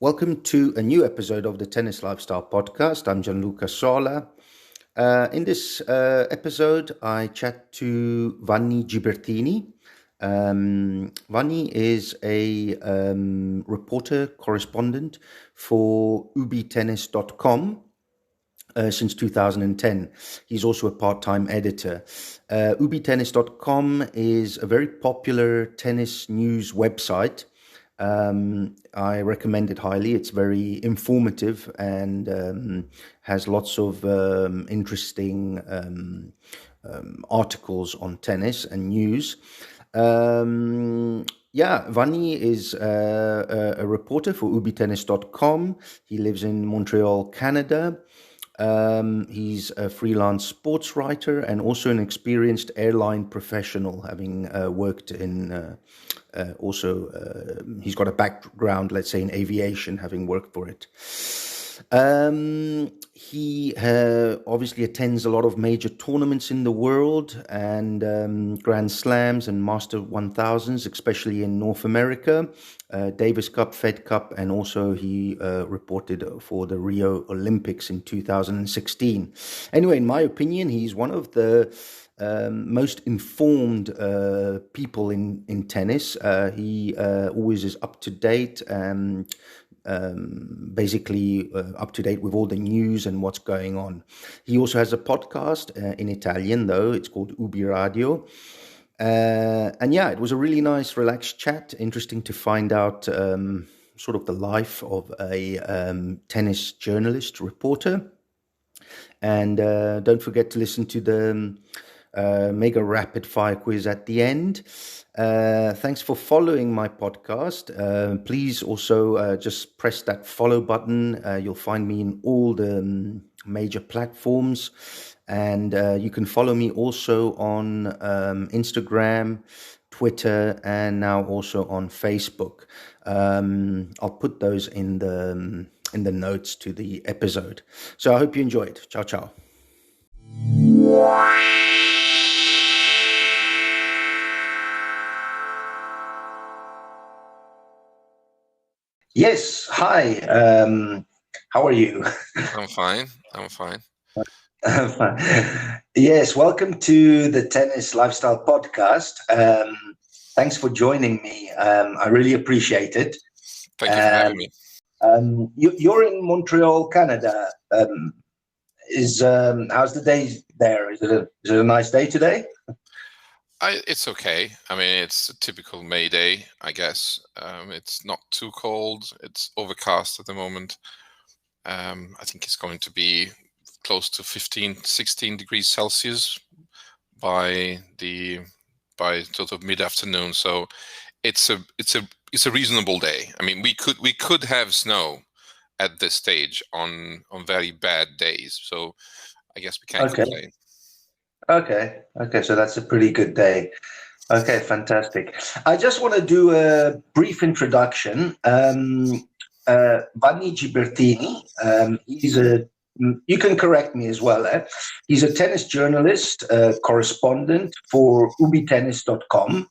Welcome to a new episode of the Tennis Lifestyle Podcast. I'm Gianluca Sola. In this episode, I chat to Vanni Gibertini. Vanni is a reporter, correspondent for ubitennis.com. Since 2010. He's also a part-time editor. ubitennis.com is a very popular tennis news website. I recommend it highly. It's very informative and has lots of interesting articles on tennis and news. Vanni is a reporter for ubitennis.com. He lives in Montreal, Canada. He's a freelance sports writer and also an experienced airline professional, having worked in he's got a background, let's say, in aviation, having worked for it. He obviously attends a lot of major tournaments in the world and Grand Slams and Master 1000s, especially in North America, Davis Cup, Fed Cup, and also he reported for the Rio Olympics in 2016. Anyway, in my opinion, he's one of the most informed people in tennis. He always is up to date and basically up to date with all the news and what's going on. He also has a podcast in Italian, though. It's called Ubi Radio. It was a really nice, relaxed chat. Interesting to find out sort of the life of a tennis journalist, reporter. And don't forget to listen to the mega rapid fire quiz at the end. Thanks for following my podcast. Please also just press that follow button. You'll find me in all the major platforms. And you can follow me also on Instagram, Twitter, and now also on Facebook. I'll put those in the notes to the episode. So I hope you enjoyed. Ciao, ciao. Yes. Hi. How are you? I'm fine. I'm fine. Yes. Welcome to the Tennis Lifestyle Podcast. Thanks for joining me. I really appreciate it. Thank you for having me. You're in Montreal, Canada. How's the day there? Is it a nice day today? It's okay. I mean, it's a typical May day, I guess. It's not too cold. It's overcast at the moment. I think it's going to be close to 15, 16 degrees Celsius by sort of mid-afternoon. So it's a reasonable day. I mean, we could have snow at this stage on very bad days. So I guess we can't complain. Okay, so that's a pretty good day. Okay, fantastic. I just want to do a brief introduction. Vanni Gibertini, you can correct me as well. He's a tennis journalist, correspondent for ubitennis.com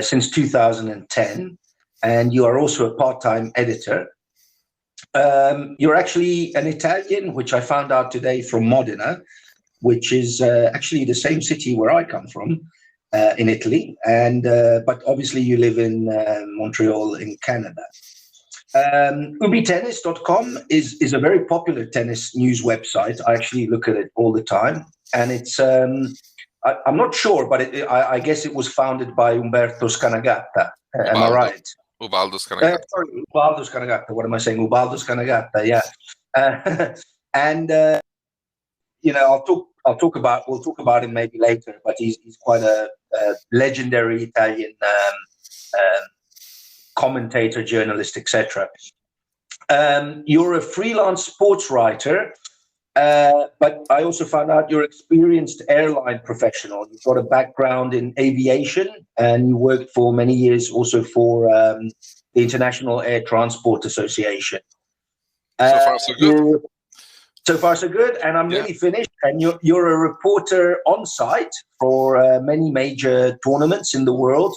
since 2010, and you are also a part-time editor. You're actually an Italian, which I found out today, from Modena, which is actually the same city where I come from in Italy. But obviously you live in Montreal in Canada. ubitennis.com is a very popular tennis news website. I actually look at it all the time. And it's, I'm not sure, but I guess it was founded by Umberto Scanagatta. Am I right? Ubaldo Scanagatta. Sorry, Ubaldo Scanagatta. What am I saying? Ubaldo Scanagatta, yeah. We'll talk about him maybe later, but he's quite a legendary Italian commentator, journalist, etc. You're a freelance sports writer, but I also found out you're an experienced airline professional. You've got a background in aviation, and you worked for many years also for the International Air Transport Association. So far, so good. So far, so good, and I'm nearly finished. And you're a reporter on site for many major tournaments in the world,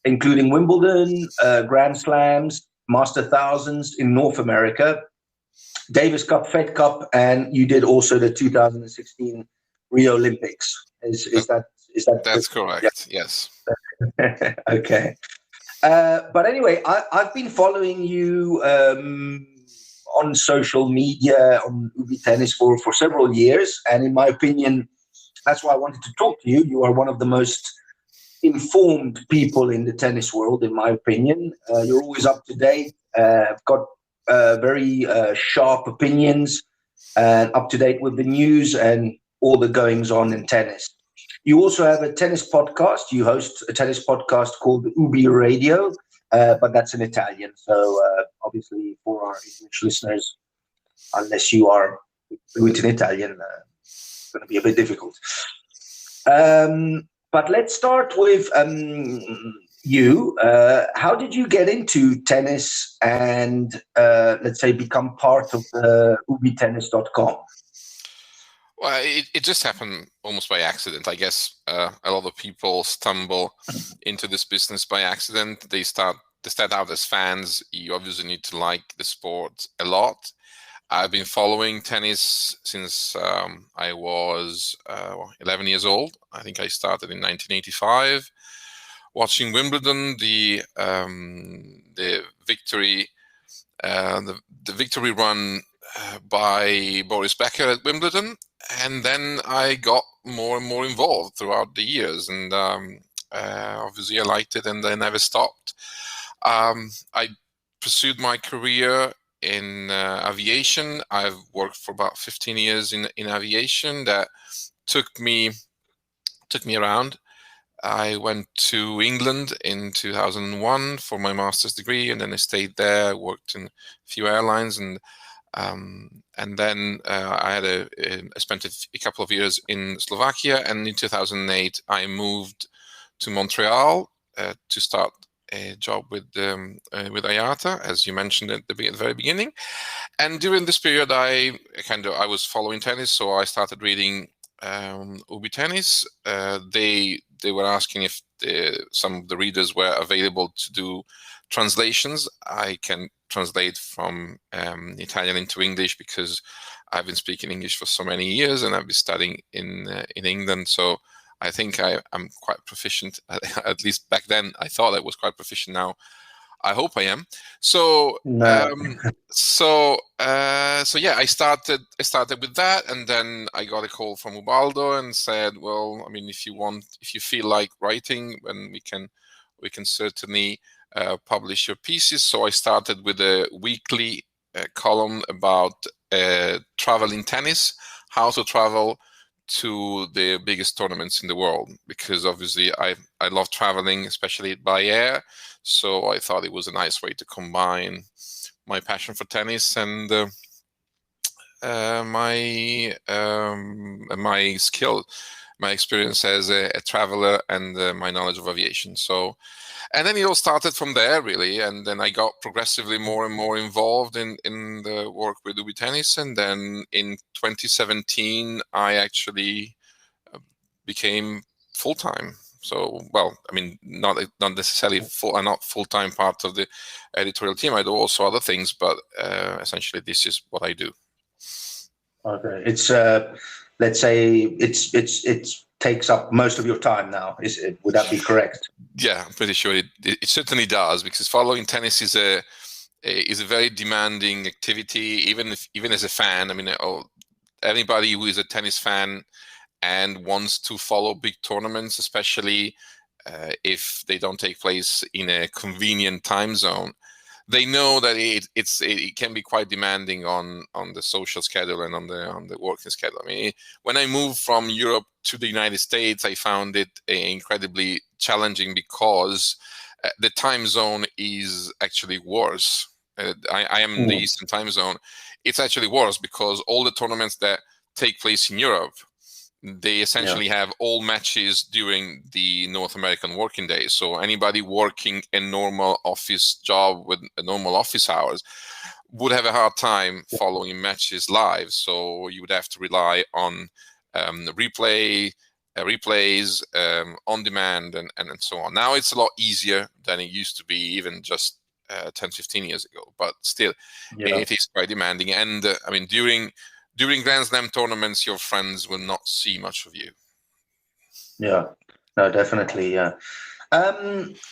including Wimbledon, Grand Slams, Master Thousands in North America, Davis Cup, Fed Cup, and you did also the 2016 Rio Olympics. Is that That's correct? Yes. okay? But anyway, I've been following you on social media on Ubi Tennis for several years, and in my opinion, that's why I wanted to talk to you. You are one of the most informed people in the tennis world, in my opinion. You're always up to date, got very sharp opinions, and up to date with the news and all the goings on in tennis. You also have a tennis podcast. You host a tennis podcast called Ubi Radio, but that's in Italian. So obviously for our English listeners, unless you are fluent in Italian, it's going to be a bit difficult. But let's start with you. How did you get into tennis and, let's say, become part of the ubitennis.com? Well, it just happened almost by accident. I guess a lot of people stumble into this business by accident. They start out as fans. You obviously need to like the sport a lot. I've been following tennis since I was 11 years old. I think I started in 1985, watching Wimbledon, the victory, the victory run by Boris Becker at Wimbledon, and then I got more and more involved throughout the years, and obviously I liked it, and I never stopped. I pursued my career in aviation. I've worked for about 15 years in aviation. That took me around. I went to England in 2001 for my master's degree, and then I stayed there. Worked in a few airlines, and then I spent a couple of years in Slovakia, and in 2008 I moved to Montreal to start a job with IATA, as you mentioned at the very beginning. And during this period, I was following tennis, so I started reading Ubi Tennis. They were asking if some of the readers were available to do translations. I can translate from Italian into English because I've been speaking English for so many years, and I've been studying in England. So I think I'm quite proficient. At least back then, I thought I was quite proficient. Now, I hope I am. So, No. so yeah, I started with that, and then I got a call from Ubaldo and said, "Well, I mean, if you feel like writing, then we can certainly publish your pieces." So I started with a weekly column about travel in tennis, how to travel to the biggest tournaments in the world, because obviously I love traveling, especially by air. So I thought it was a nice way to combine my passion for tennis and my skill, my experience as a traveler, and my knowledge of aviation. So, and then it all started from there, really. And then I got progressively more and more involved in the work with Ubi Tennis. And then in 2017, I actually became full-time. So, well, I mean, not necessarily not full-time part of the editorial team. I do also other things, but essentially this is what I do. Okay, it's let's say it takes up most of your time now. Would that be correct? Yeah, I'm pretty sure it certainly does, because following tennis is a very demanding activity. Even as a fan, I mean, anybody who is a tennis fan and wants to follow big tournaments, especially if they don't take place in a convenient time zone, they know that it can be quite demanding on the social schedule and on the working schedule. I mean, when I moved from Europe to the United States, I found it incredibly challenging because the time zone is actually worse. I am in the Eastern time zone. It's actually worse because all the tournaments that take place in Europe, they essentially have all matches during the North American working day. So anybody working a normal office job with a normal office hours would have a hard time following matches live. So you would have to rely on replays, on demand, and so on. Now it's a lot easier than it used to be, even just 10, 15 years ago, but still, it is quite demanding. And I mean, during Grand Slam tournaments, your friends will not see much of you. Yeah, no, definitely. Yeah.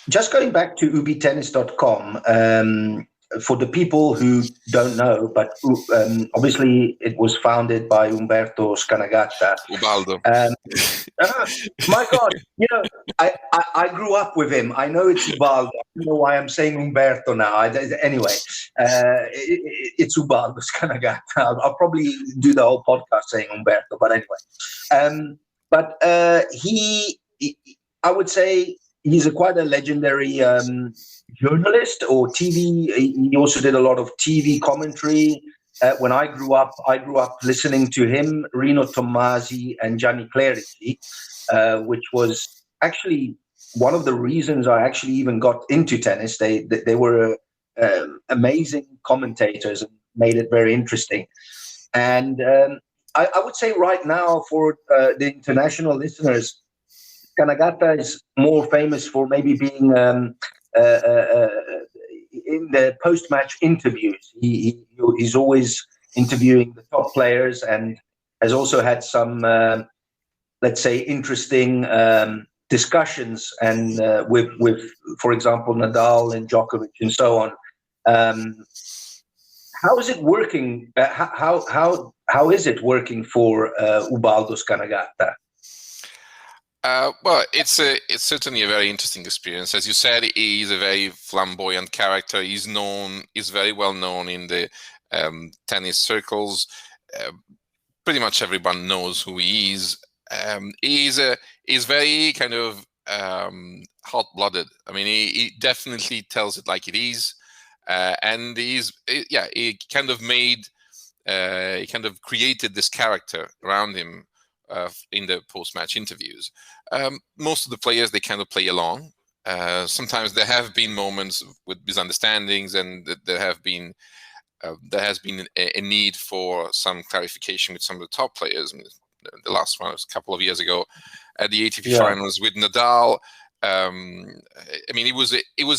Just going back to ubitennis.com, for the people who don't know, but obviously it was founded by Umberto Scanagata. Ubaldo. My God, I grew up with him. I know it's Ubaldo. I don't know why I'm saying Umberto now. Anyway, it's Ubaldo Scanagata. I'll probably do the whole podcast saying Umberto, but anyway. But I would say he's quite a legendary journalist or TV. He also did a lot of TV commentary. When I grew up listening to him, Rino Tommasi, and Gianni Clerici, which was actually one of the reasons I actually even got into tennis. They were amazing commentators and made it very interesting. And I would say right now for the international listeners, Kanagata is more famous for maybe being in the post-match interviews. He's always interviewing the top players and has also had some, let's say, interesting discussions and with, for example, Nadal and Djokovic and so on. How is it working? How is it working for Ubaldo Scanagata? Well, it's certainly a very interesting experience. As you said, he's a very flamboyant character. He's very well known in the tennis circles. Pretty much everyone knows who he is. He's very kind of hot-blooded. I mean, he definitely tells it like it is, and he kind of created this character around him in the post-match interviews. Most of the players, they kind of play along. Sometimes there have been moments with misunderstandings, and there has been a need for some clarification with some of the top players. The last one was a couple of years ago at the ATP finals with Nadal. I mean, it was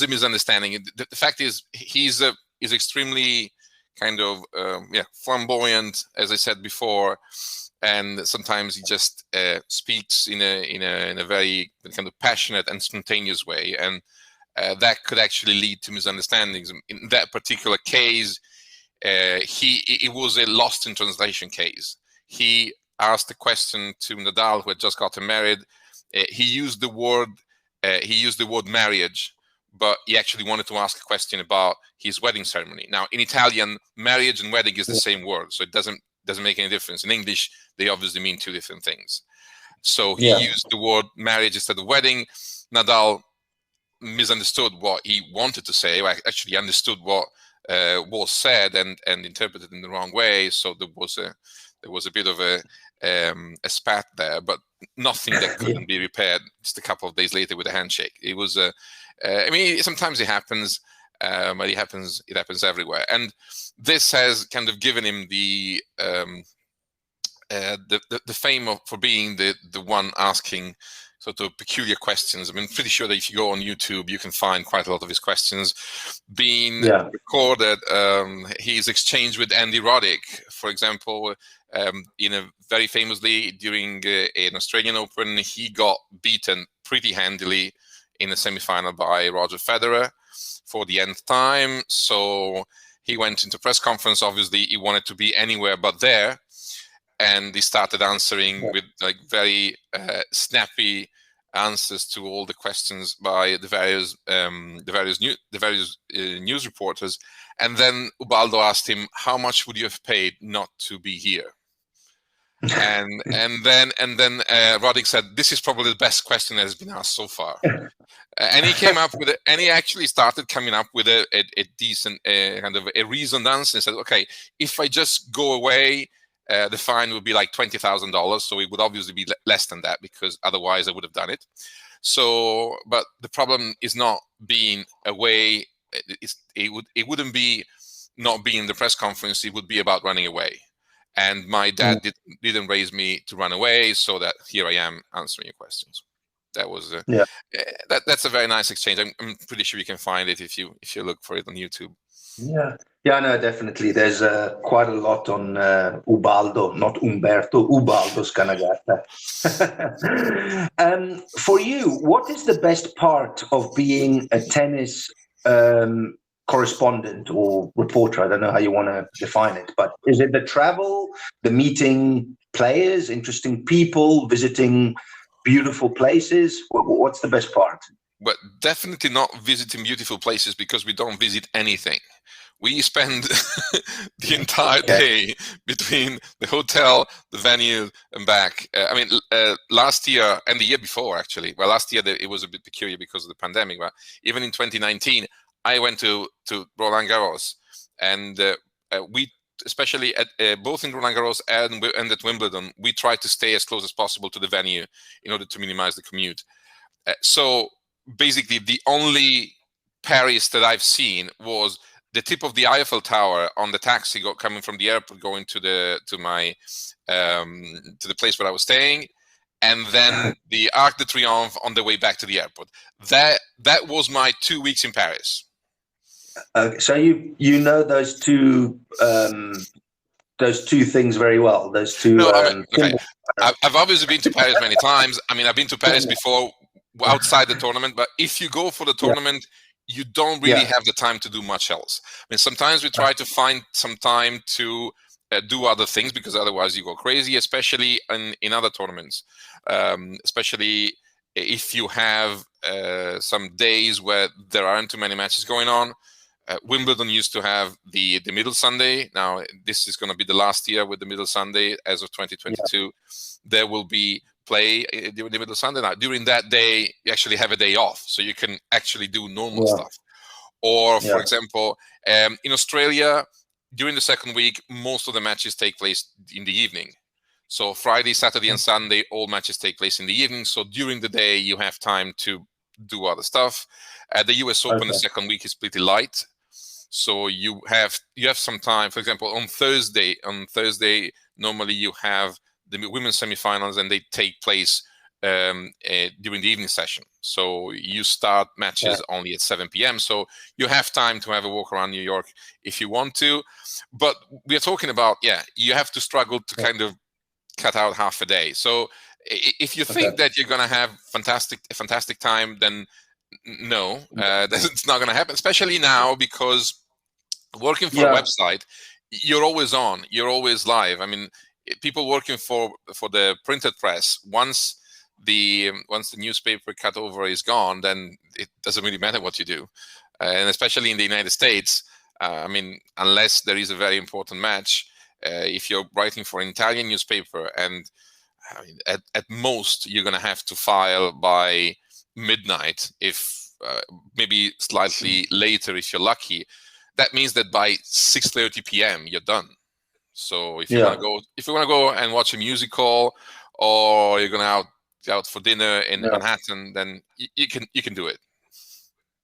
a misunderstanding. The fact is, he's extremely kind of flamboyant, as I said before, and sometimes he just speaks in a very kind of passionate and spontaneous way, and that could actually lead to misunderstandings. In that particular case, it was a lost in translation case. He asked a question to Nadal, who had just gotten married. He used the word marriage, but he actually wanted to ask a question about his wedding ceremony. Now, in Italian, marriage and wedding is the same word, so it doesn't make any difference. In English, they obviously mean two different things. So he used the word marriage instead of wedding. Nadal misunderstood what he wanted to say, or actually understood what was said and interpreted in the wrong way. So there was a bit of a spat there, but nothing that couldn't be repaired just a couple of days later with a handshake. It was I mean, sometimes it happens, but it happens everywhere. And this has kind of given him the fame for being the one asking sort of peculiar questions. I mean, pretty sure that if you go on YouTube, you can find quite a lot of his questions being recorded. His exchange with Andy Roddick, for example, very famously during an Australian Open, he got beaten pretty handily in the semi-final by Roger Federer for the nth time. So he went into press conference. Obviously, he wanted to be anywhere but there, and he started answering with like very snappy answers to all the questions by the various news reporters. And then Ubaldo asked him, "How much would you have paid not to be here?" and then Roddick said, "This is probably the best question that has been asked so far." And he came up with it, and he actually started coming up with a decent kind of a reasoned answer. He said, "Okay, if I just go away, the fine would be like $20,000. So it would obviously be less than that, because otherwise I would have done it." So, but the problem is not being away. It wouldn't be not being in the press conference. It would be about running away. And my dad didn't raise me to run away, so that here I am answering your questions. that was Yeah. that's a very nice exchange. I'm pretty sure you can find it if you look for it on YouTube. Yeah, no, definitely. There's quite a lot on Ubaldo, not Umberto, Ubaldo Scanagata. For you, what is the best part of being a tennis correspondent or reporter? I don't know how you want to define it, but is it the travel, the meeting players, interesting people, visiting beautiful places? What's the best part? But definitely not visiting beautiful places, because we don't visit anything. We spend the entire day between the hotel, the venue, and back. Last year and the year before, actually. Well, last year it was a bit peculiar because of the pandemic, but even in 2019, I went to Roland Garros, and we, especially at both in Roland Garros and at Wimbledon, we tried to stay as close as possible to the venue in order to minimize the commute. So basically, the only Paris that I've seen was the tip of the Eiffel Tower on the taxi coming from the airport going to the place where I was staying, and then the Arc de Triomphe on the way back to the airport. That was my 2 weeks in Paris. So you know those two things very well. Those two. No, okay. I've obviously been to Paris many times. I mean, I've been to Paris before outside the tournament, but if you go for the tournament, you don't really have the time to do much else. I mean, sometimes we try to find some time to do other things, because otherwise you go crazy, especially in other tournaments, especially if you have some days where there aren't too many matches going on. Wimbledon used to have the middle Sunday. Now, this is going to be the last year with the middle Sunday as of 2022. There will be play during the middle Sunday. Now, during that day, you actually have a day off, so you can actually do normal stuff. Or, for example, in Australia, during the second week, most of the matches take place in the evening. So Friday, Saturday, and Sunday, all matches take place in the evening. So during the day, you have time to do other stuff. The US Open, the second week is pretty light. So you have some time. For example, on Thursday, normally you have the women's semifinals, and they take place during the evening session. So you start matches only at 7 p.m. So you have time to have a walk around New York if you want to. But we are talking about, you have to struggle to kind of cut out half a day. So if you think that you're going to have a fantastic time, then no, it's not going to happen, especially now, because working for a website, you're always on, you're always live. I mean, people working for the printed press, once the newspaper cut over is gone, then it doesn't really matter what you do. And especially in the United States, I mean, unless there is a very important match, if you're writing for an Italian newspaper, and I mean, at most you're going to have to file by midnight, if maybe slightly later if you're lucky. That means that by 6:30 p.m. you're done. So if you want to go and watch a musical, or you're going to out for dinner in Manhattan, then you can do it.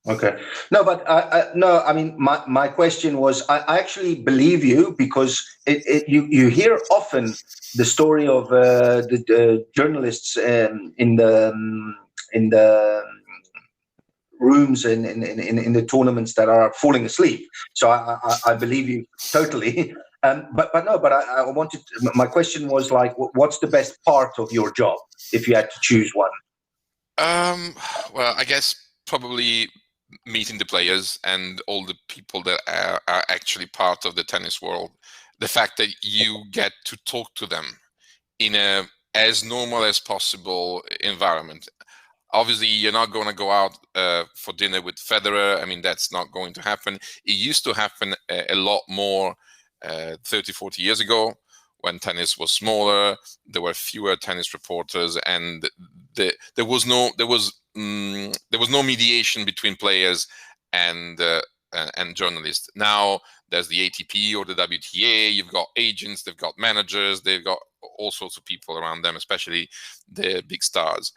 Okay. No, but I mean, my question was, I actually believe you, because you hear often the story of the journalists in the rooms in the tournaments that are falling asleep. So I believe you totally. But I wanted. My question was like, what's the best part of your job if you had to choose one? Well, I guess probably meeting the players and all the people that are actually part of the tennis world. The fact that you get to talk to them in a as normal as possible environment. Obviously, you're not going to go out for dinner with Federer. I mean, that's not going to happen. It used to happen a lot more 30, 40 years ago, when tennis was smaller. There were fewer tennis reporters, and there was no mediation between players and journalists. Now there's the ATP or the WTA. You've got agents, they've got managers, they've got all sorts of people around them, especially the big stars.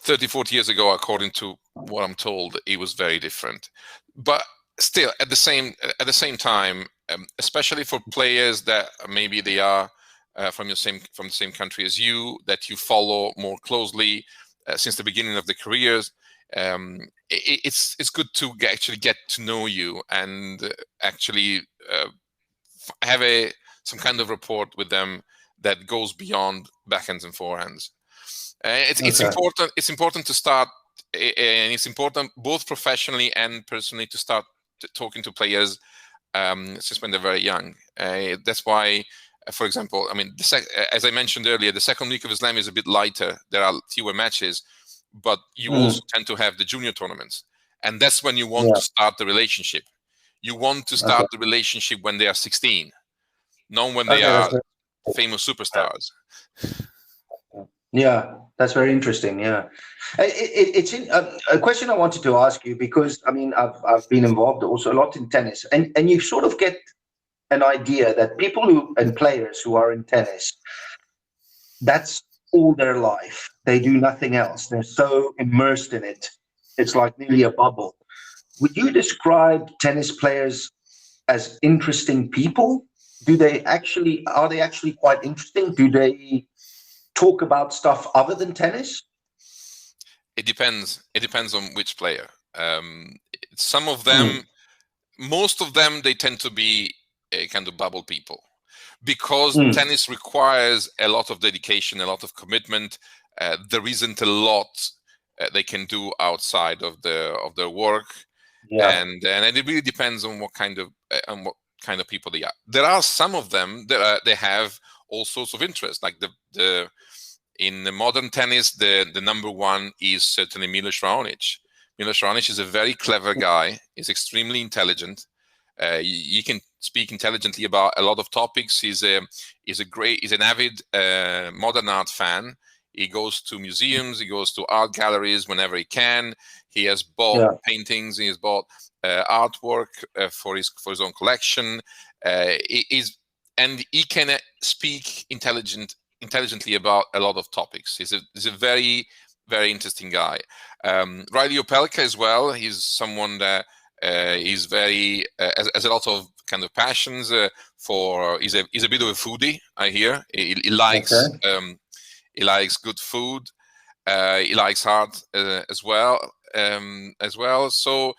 30, 40 years ago, according to what I'm told, it was very different. But still, at the same time, especially for players that maybe they are from the same country as you, that you follow more closely, since the beginning of their careers. It's good to actually get to know you and actually have some kind of rapport with them that goes beyond backhands and forehands. It's important. It's important to start, and it's important both professionally and personally to start talking to players since when they're very young. That's why, for example, I mean, as I mentioned earlier, the second week of Slam is a bit lighter. There are fewer matches, but you also tend to have the junior tournaments, and that's when you want to start the relationship. You want to start the relationship when they are 16, not when they are famous superstars. Yeah, that's very interesting. Yeah, it's a question I wanted to ask you, because I mean I've been involved also a lot in tennis, and you sort of get an idea that people and players who are in tennis, that's all their life. They do nothing else. They're so immersed in it. It's like nearly a bubble. Would you describe tennis players as interesting people? Are they actually quite interesting? Do they talk about stuff other than tennis? It depends. It depends on which player. Some of them, most of them, they tend to be a kind of bubble people, because tennis requires a lot of dedication, a lot of commitment. There isn't a lot they can do outside of their work, and it really depends on what kind of people they are. There are some of them that they have all sorts of interests, like in the modern tennis, the number one is certainly Milos Raonic. Milos Raonic is a very clever guy. He's extremely intelligent. He can speak intelligently about a lot of topics. He's an avid modern art fan. He goes to museums. He goes to art galleries whenever he can. He has bought paintings. He has bought artwork for his own collection. And he can speak intelligently about a lot of topics. He's a very, very interesting guy. Riley Opelka as well. He's someone that is very has a lot of kind of passions for. He's a bit of a foodie, I hear. He likes good food. He likes art as well. So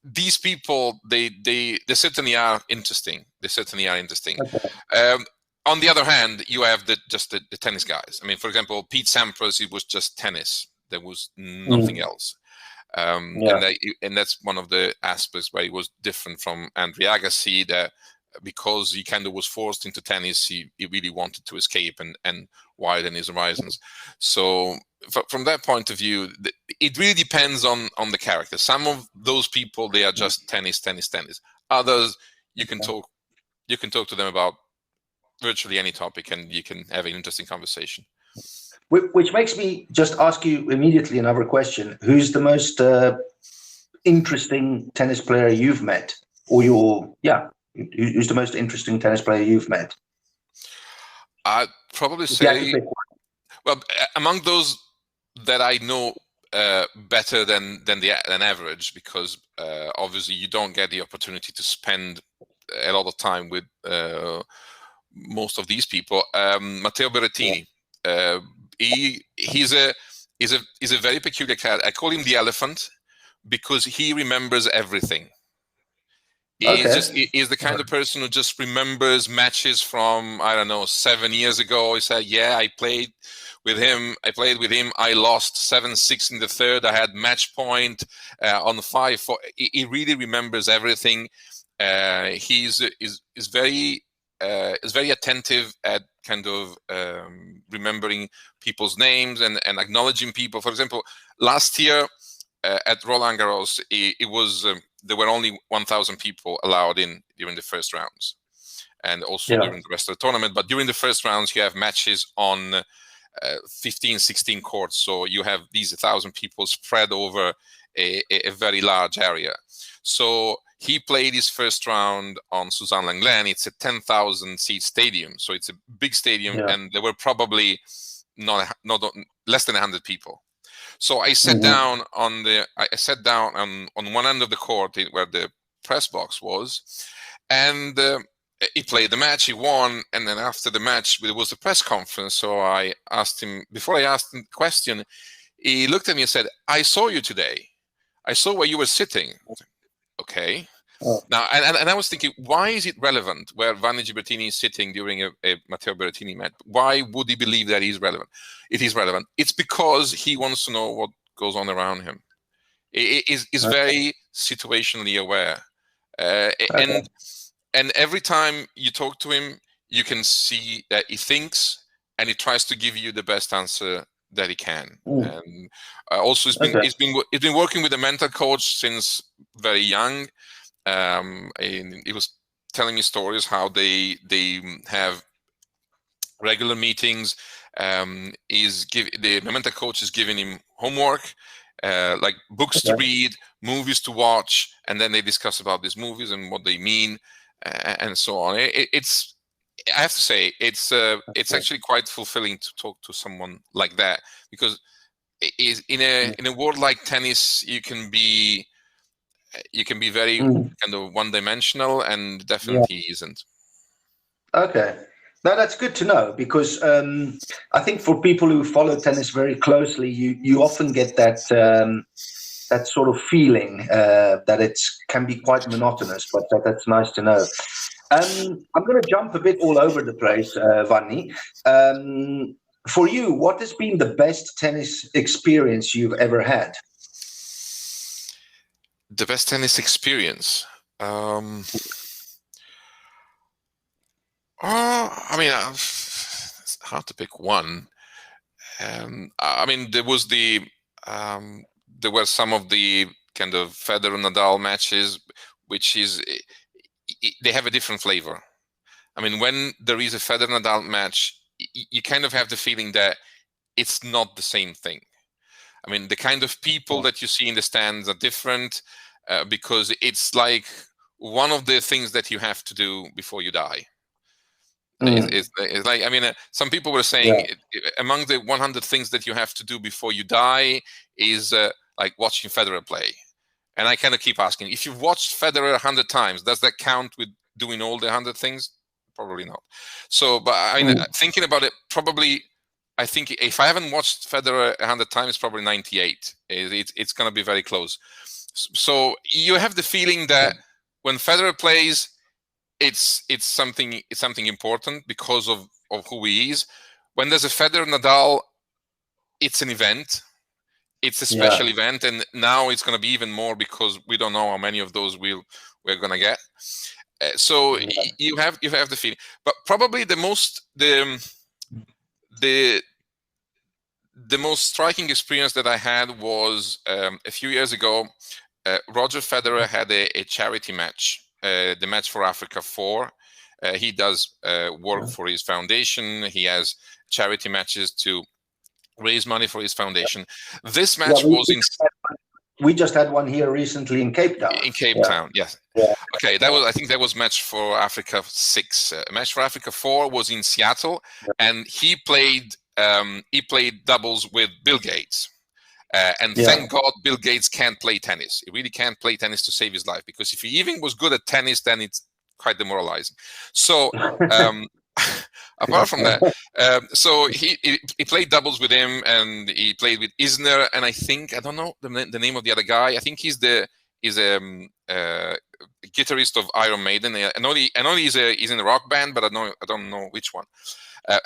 these people, they certainly are interesting. On the other hand, you have the tennis guys. I mean, for example, Pete Sampras, it was just tennis. There was nothing else. And that's one of the aspects where he was different from Andre Agassi, that because he kind of was forced into tennis, he really wanted to escape and widen his horizons. So from that point of view, it really depends on the character. Some of those people, they are just tennis. Others, you can talk to them about virtually any topic, and you can have an interesting conversation. Which makes me just ask you immediately another question. Who's the most interesting tennis player you've met? Who's the most interesting tennis player you've met? I'd probably say, well, among those that I know better than average, because obviously you don't get the opportunity to spend a lot of time with most of these people. Matteo Berrettini, he's a very peculiar cat. I call him the elephant because he remembers everything. He's the kind of person who just remembers matches from, I don't know, 7 years ago. He said, I played with him. I lost 7-6 in the third. I had match point on 5-4. He really remembers everything. He's very attentive at kind of remembering people's names and acknowledging people. For example, last year at Roland Garros, there were only 1,000 people allowed in during the first rounds, and also during the rest of the tournament. But during the first rounds, you have matches on 15, 16 courts. So you have these 1,000 people spread over a very large area. So he played his first round on Suzanne Lenglen. It's a 10,000 seat stadium, so it's a big stadium, and there were probably not less than 100 people. So I sat down on one end of the court where the press box was, and he played the match. He won, and then after the match, there was a press conference. So I asked him, before I asked him the question, he looked at me and said, "I saw you today. I saw where you were sitting." Okay. Oh. Now, and I was thinking, why is it relevant where Vanni Gibertini is sitting during a Matteo Berrettini match? Why would he believe that he's relevant? It is relevant. It's because he wants to know what goes on around him. Is very situationally aware, and every time you talk to him, you can see that he thinks and he tries to give you the best answer that he can. And also, he's been working with a mental coach since very young. And he was telling me stories how they have regular meetings. The mental coach is giving him homework, like books to read, movies to watch, and then they discuss about these movies and what they mean, and so on. It's I have to say it's actually quite fulfilling to talk to someone like that, because in a world like tennis, you can be very kind of one-dimensional, and definitely isn't. Okay. No, that's good to know, because I think for people who follow tennis very closely, you often get that that sort of feeling that it can be quite monotonous, but that's nice to know. I'm going to jump a bit all over the place, Vanni. For you, what has been the best tennis experience you've ever had? The best tennis experience? I mean, it's hard to pick one. I mean, there were some of the kind of Federer Nadal matches, which is they have a different flavor. I mean, when there is a Federer Nadal match, you kind of have the feeling that it's not the same thing. I mean, the kind of people that you see in the stands are different, because it's like one of the things that you have to do before you die. It's like, I mean, some people were saying among the 100 things that you have to do before you die is like watching Federer play. And I kind of keep asking, if you've watched Federer 100 times, does that count with doing all the 100 things? Probably not. So, but I mean, thinking about it, probably, I think if I haven't watched Federer 100 times, it's probably 98. It's going to be very close. So you have the feeling that when Federer plays, it's something important because of who he is. When there's a Federer Nadal, it's an event. It's a special event, and now it's going to be even more because we don't know how many of those we're going to get. So you have the feeling, but probably the most striking experience that I had was a few years ago. Roger Federer had a charity match, the Match for Africa 4. He does work for his foundation. He has charity matches to raise money for his foundation. This match was in. We just had one here recently in Cape Town. In Cape Town, yes. Okay, I think that was Match for Africa 6. Match for Africa 4 was in Seattle, and he played doubles with Bill Gates. And thank God Bill Gates can't play tennis. He really can't play tennis to save his life, because if he even was good at tennis, then it's quite demoralizing. So apart from that, so he played doubles with him, and he played with Isner, and I don't know the name of the other guy. I think he's a guitarist of Iron Maiden. I know he's in a rock band, but I don't know which one.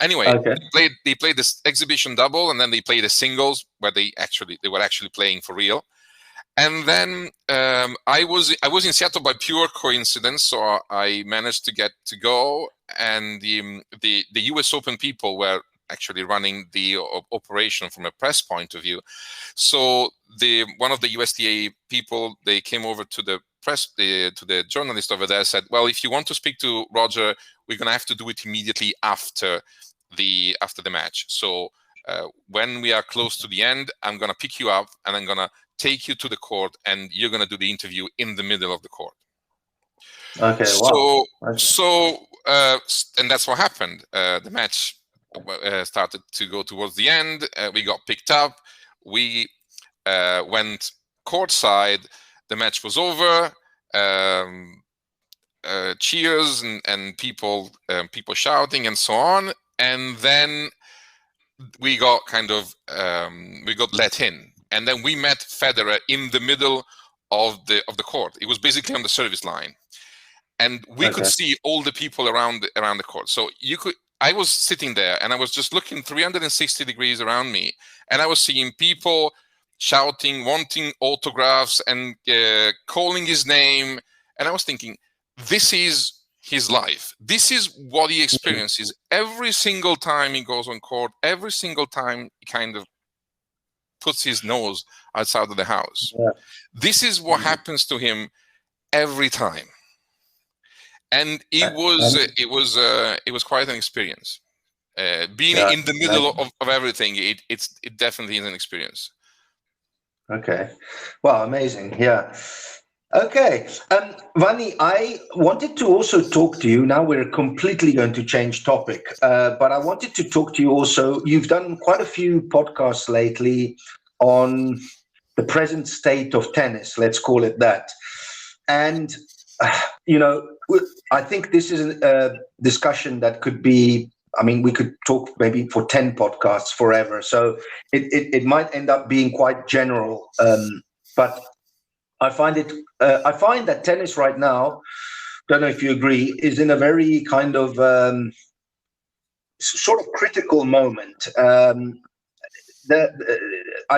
Anyway, they played this exhibition double, and then they played the singles where they were actually playing for real. And then I was in Seattle by pure coincidence, so I managed to get to go. And the U.S. Open people were actually running the operation from a press point of view. So one of the USTA people, they came over to the press, to the journalist over there, said, "Well, if you want to speak to Roger, we're going to have to do it immediately after the match. So when we are close to the end, I'm going to pick you up and I'm going to take you to the court, and you're going to do the interview in the middle of the court." Okay. So, wow. And that's what happened. The match started to go towards the end. We got picked up. We went courtside. The match was over. Cheers and people shouting and so on. And then we got we got let in, and then we met Federer in the middle of the court. It was basically on the service line, and we could see all the people around the court. So I was sitting there, and I was just looking 360 degrees around me, and I was seeing people shouting, wanting autographs, and calling his name. And I was thinking, this is his life. This is what he experiences every single time he goes on court, every single time he kind of puts his nose outside of the house. Yeah. This is what happens to him every time. And it was quite an experience. Being in the middle of everything, it definitely is an experience. Okay. Well, amazing. Yeah. Okay. Vanni, I wanted to also talk to you. Now we're completely going to change topic, but I wanted to talk to you also. You've done quite a few podcasts lately on the present state of tennis, let's call it that. And, I think this is a discussion that could be, we could talk maybe for 10 podcasts forever. So it might end up being quite general. But I find that tennis right now, don't know if you agree, is in a very kind of sort of critical moment. I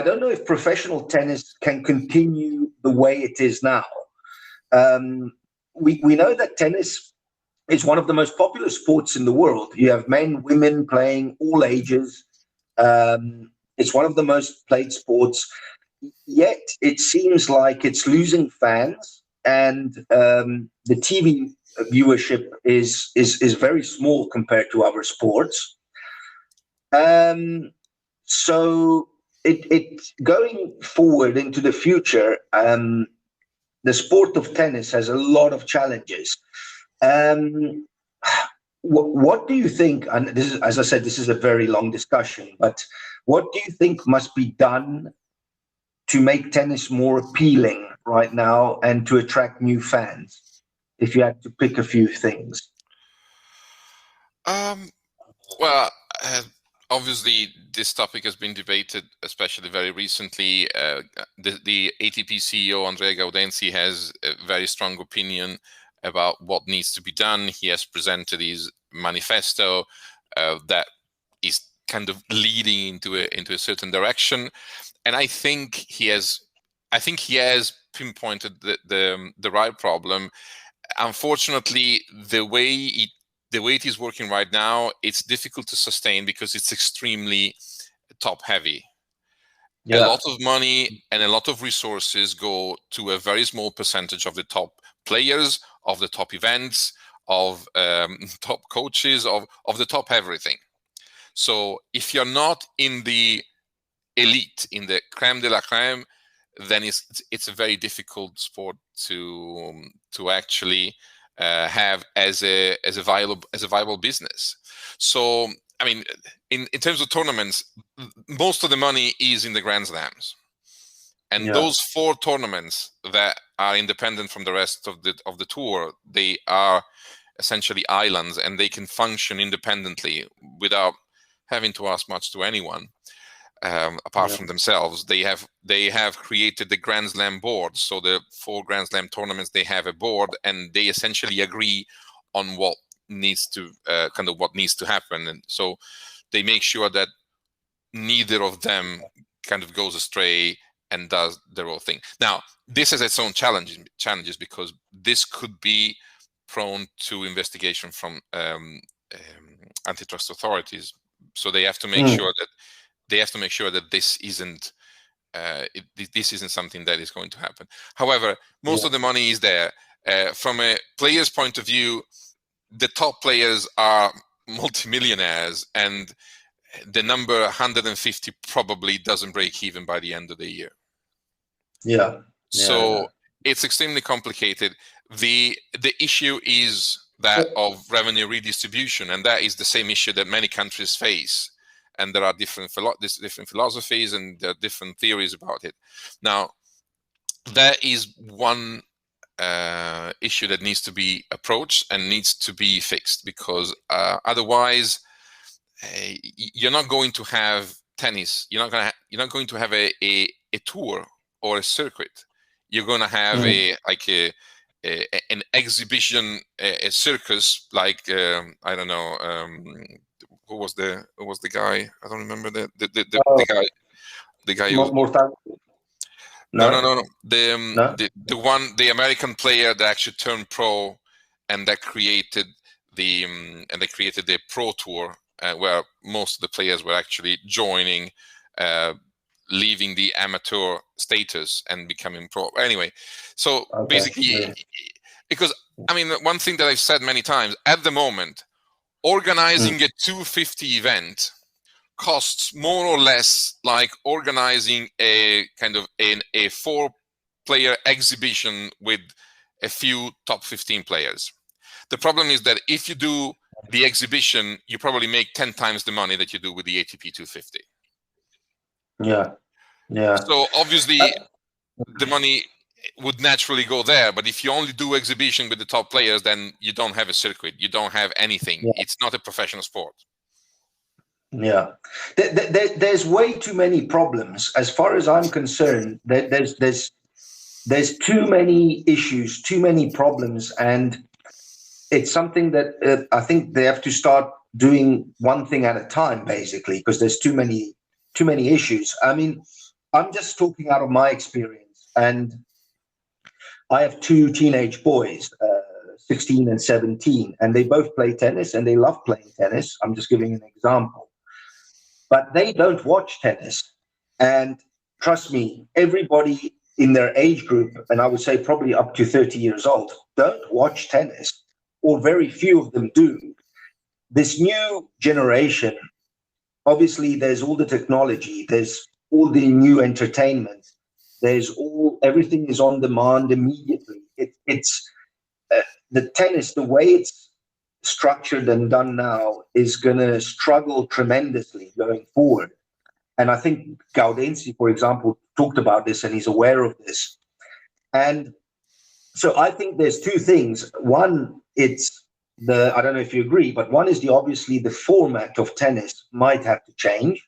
don't know if professional tennis can continue the way it is now. We know that tennis is one of the most popular sports in the world. You have men, women playing, all ages. It's one of the most played sports. Yet it seems like it's losing fans, and the TV viewership is very small compared to other sports. So it going forward into the future, the sport of tennis has a lot of challenges. What do you think? And this is, as I said, this is a very long discussion. But what do you think must be done to make tennis more appealing right now and to attract new fans, if you had to pick a few things? Well, obviously, this topic has been debated, especially very recently. The ATP CEO, Andrea Gaudenzi, has a very strong opinion about what needs to be done. He has presented his manifesto that is kind of leading into a certain direction. And I think he has pinpointed the right problem. Unfortunately, the way it is working right now, it's difficult to sustain because it's extremely top heavy. Yeah. A lot of money and a lot of resources go to a very small percentage of the top players, of the top events, of top coaches, of the top everything. So if you're not in the elite, in the crème de la crème, then it's a very difficult sport to actually have as a viable business. So in terms of tournaments, most of the money is in the Grand Slams, and those 4 tournaments that are independent from the rest of the tour, they are essentially islands, and they can function independently without having to ask much to anyone. Apart from themselves. They have created the Grand Slam board. So the 4 Grand Slam tournaments, they have a board, and they essentially agree on what needs to happen. And so they make sure that neither of them kind of goes astray and does their own thing. Now, this has its own challenges because this could be prone to investigation from antitrust authorities. So they have to make sure that this isn't something that is going to happen. However, most of the money is there. From a player's point of view, the top players are multimillionaires, and the number 150 probably doesn't break even by the end of the year. So it's extremely complicated. The issue is that of revenue redistribution, and that is the same issue that many countries face. And there are different philosophies, and there are different theories about it. Now, that is one issue that needs to be approached and needs to be fixed, because otherwise you're not going to have tennis. You're not going to have a tour or a circuit. You're going to have an exhibition, a circus, like I don't know, who was the guy? I don't remember the guy. The guy who no. The American player that actually turned pro, and that created the pro tour, where most of the players were actually joining, leaving the amateur status and becoming pro. Anyway, so basically, because I mean, one thing that I've said many times, at the moment, organizing a 250 event costs more or less like organizing a kind of a 4-player exhibition with a few top 15 players. The problem is that if you do the exhibition, you probably make 10 times the money that you do with the ATP 250. Yeah. So obviously the money would naturally go there, but if you only do exhibition with the top players, then you don't have a circuit, you don't have anything. It's not a professional sport. Yeah, there's way too many problems as far as I'm concerned. There's too many issues, too many problems, and it's something that I think they have to start doing one thing at a time, basically, because there's too many issues. I mean, I'm just talking out of my experience, and I have 2 teenage boys, 16 and 17, and they both play tennis, and they love playing tennis. I'm just giving an example. But they don't watch tennis. And trust me, everybody in their age group, and I would say probably up to 30 years old, don't watch tennis, or very few of them do. This new generation, obviously there's all the technology, there's all the new entertainment, everything is on demand immediately. It's the tennis, the way it's structured and done now, is going to struggle tremendously going forward. And I think Gaudenzi, for example, talked about this, and he's aware of this. And so I think there's 2 things. One, it's I don't know if you agree, but one is obviously the format of tennis might have to change.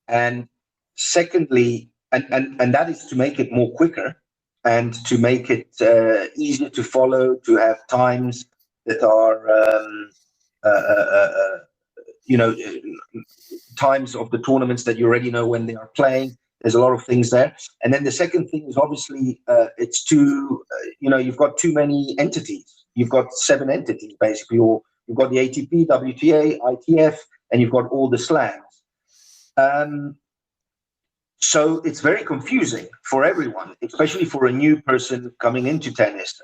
And secondly, and that is to make it more quicker and to make it easier to follow, to have times that are, times of the tournaments that you already know when they are playing. There's a lot of things there. And then the second thing is obviously it's too, you've got too many entities. You've got 7 entities, basically, or you've got the ATP, WTA, ITF, and you've got all the slams. So it's very confusing for everyone, especially for a new person coming into tennis.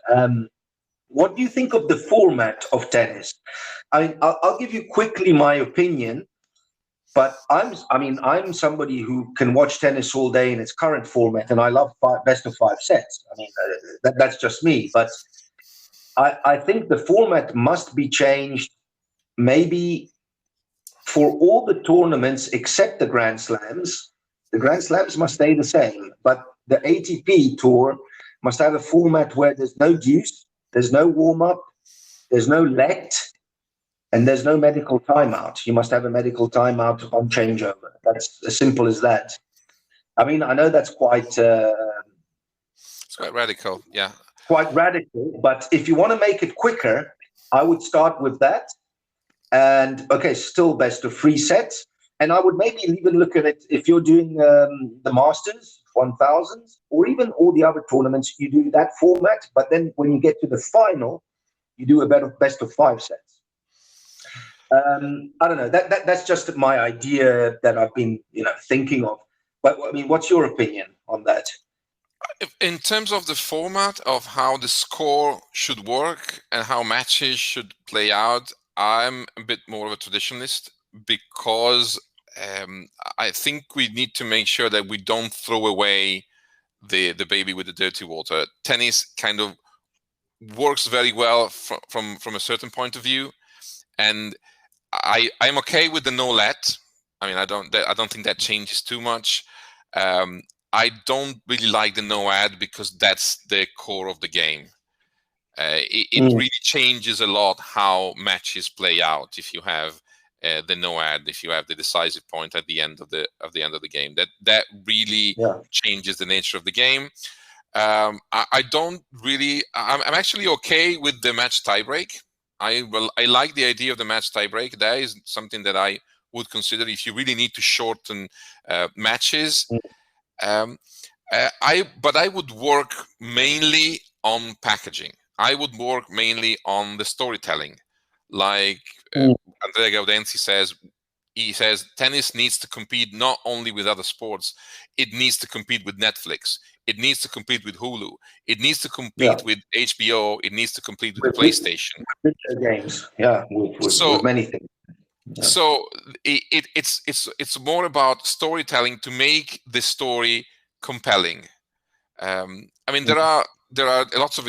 What do you think of the format of tennis? I'll give you quickly my opinion, but I'm somebody who can watch tennis all day in its current format, and I love best of 5 sets. I mean, that's just me. But I think the format must be changed, maybe for all the tournaments except the Grand Slams. The Grand Slams must stay the same, but the ATP Tour must have a format where there's no deuce, there's no warm-up, there's no let, and there's no medical timeout. You must have a medical timeout on changeover. That's as simple as that. I mean, I know that's quite... it's quite radical, yeah. Quite radical, but if you want to make it quicker, I would start with that. And, okay, still best of 3 sets. And I would maybe even look at it if you're doing the Masters 1000s, or even all the other tournaments, you do that format. But then when you get to the final, you do a best of 5 sets. I don't know. That's just my idea that I've been, thinking of. But I mean, what's your opinion on that? In terms of the format of how the score should work and how matches should play out, I'm a bit more of a traditionalist, because I think we need to make sure that we don't throw away the baby with the dirty water. Tennis kind of works very well from a certain point of view, and I'm okay with the no let. I mean, I don't think that changes too much. I don't really like the no ad, because that's the core of the game. It really changes a lot how matches play out if you have the no ad if you have the decisive point at the end of the game. That really changes the nature of the game. I don't really. I'm actually okay with the match tiebreak. I like the idea of the match tiebreak. That is something that I would consider if you really need to shorten matches. But I would work mainly on packaging. I would work mainly on the storytelling. Like Andrea Gaudenzi says, he says tennis needs to compete not only with other sports, it needs to compete with Netflix. It needs to compete with Hulu. It needs to compete with HBO. It needs to compete with the PlayStation. With games, with many things. Yeah. So it's more about storytelling to make the story compelling. I mean, there are lots of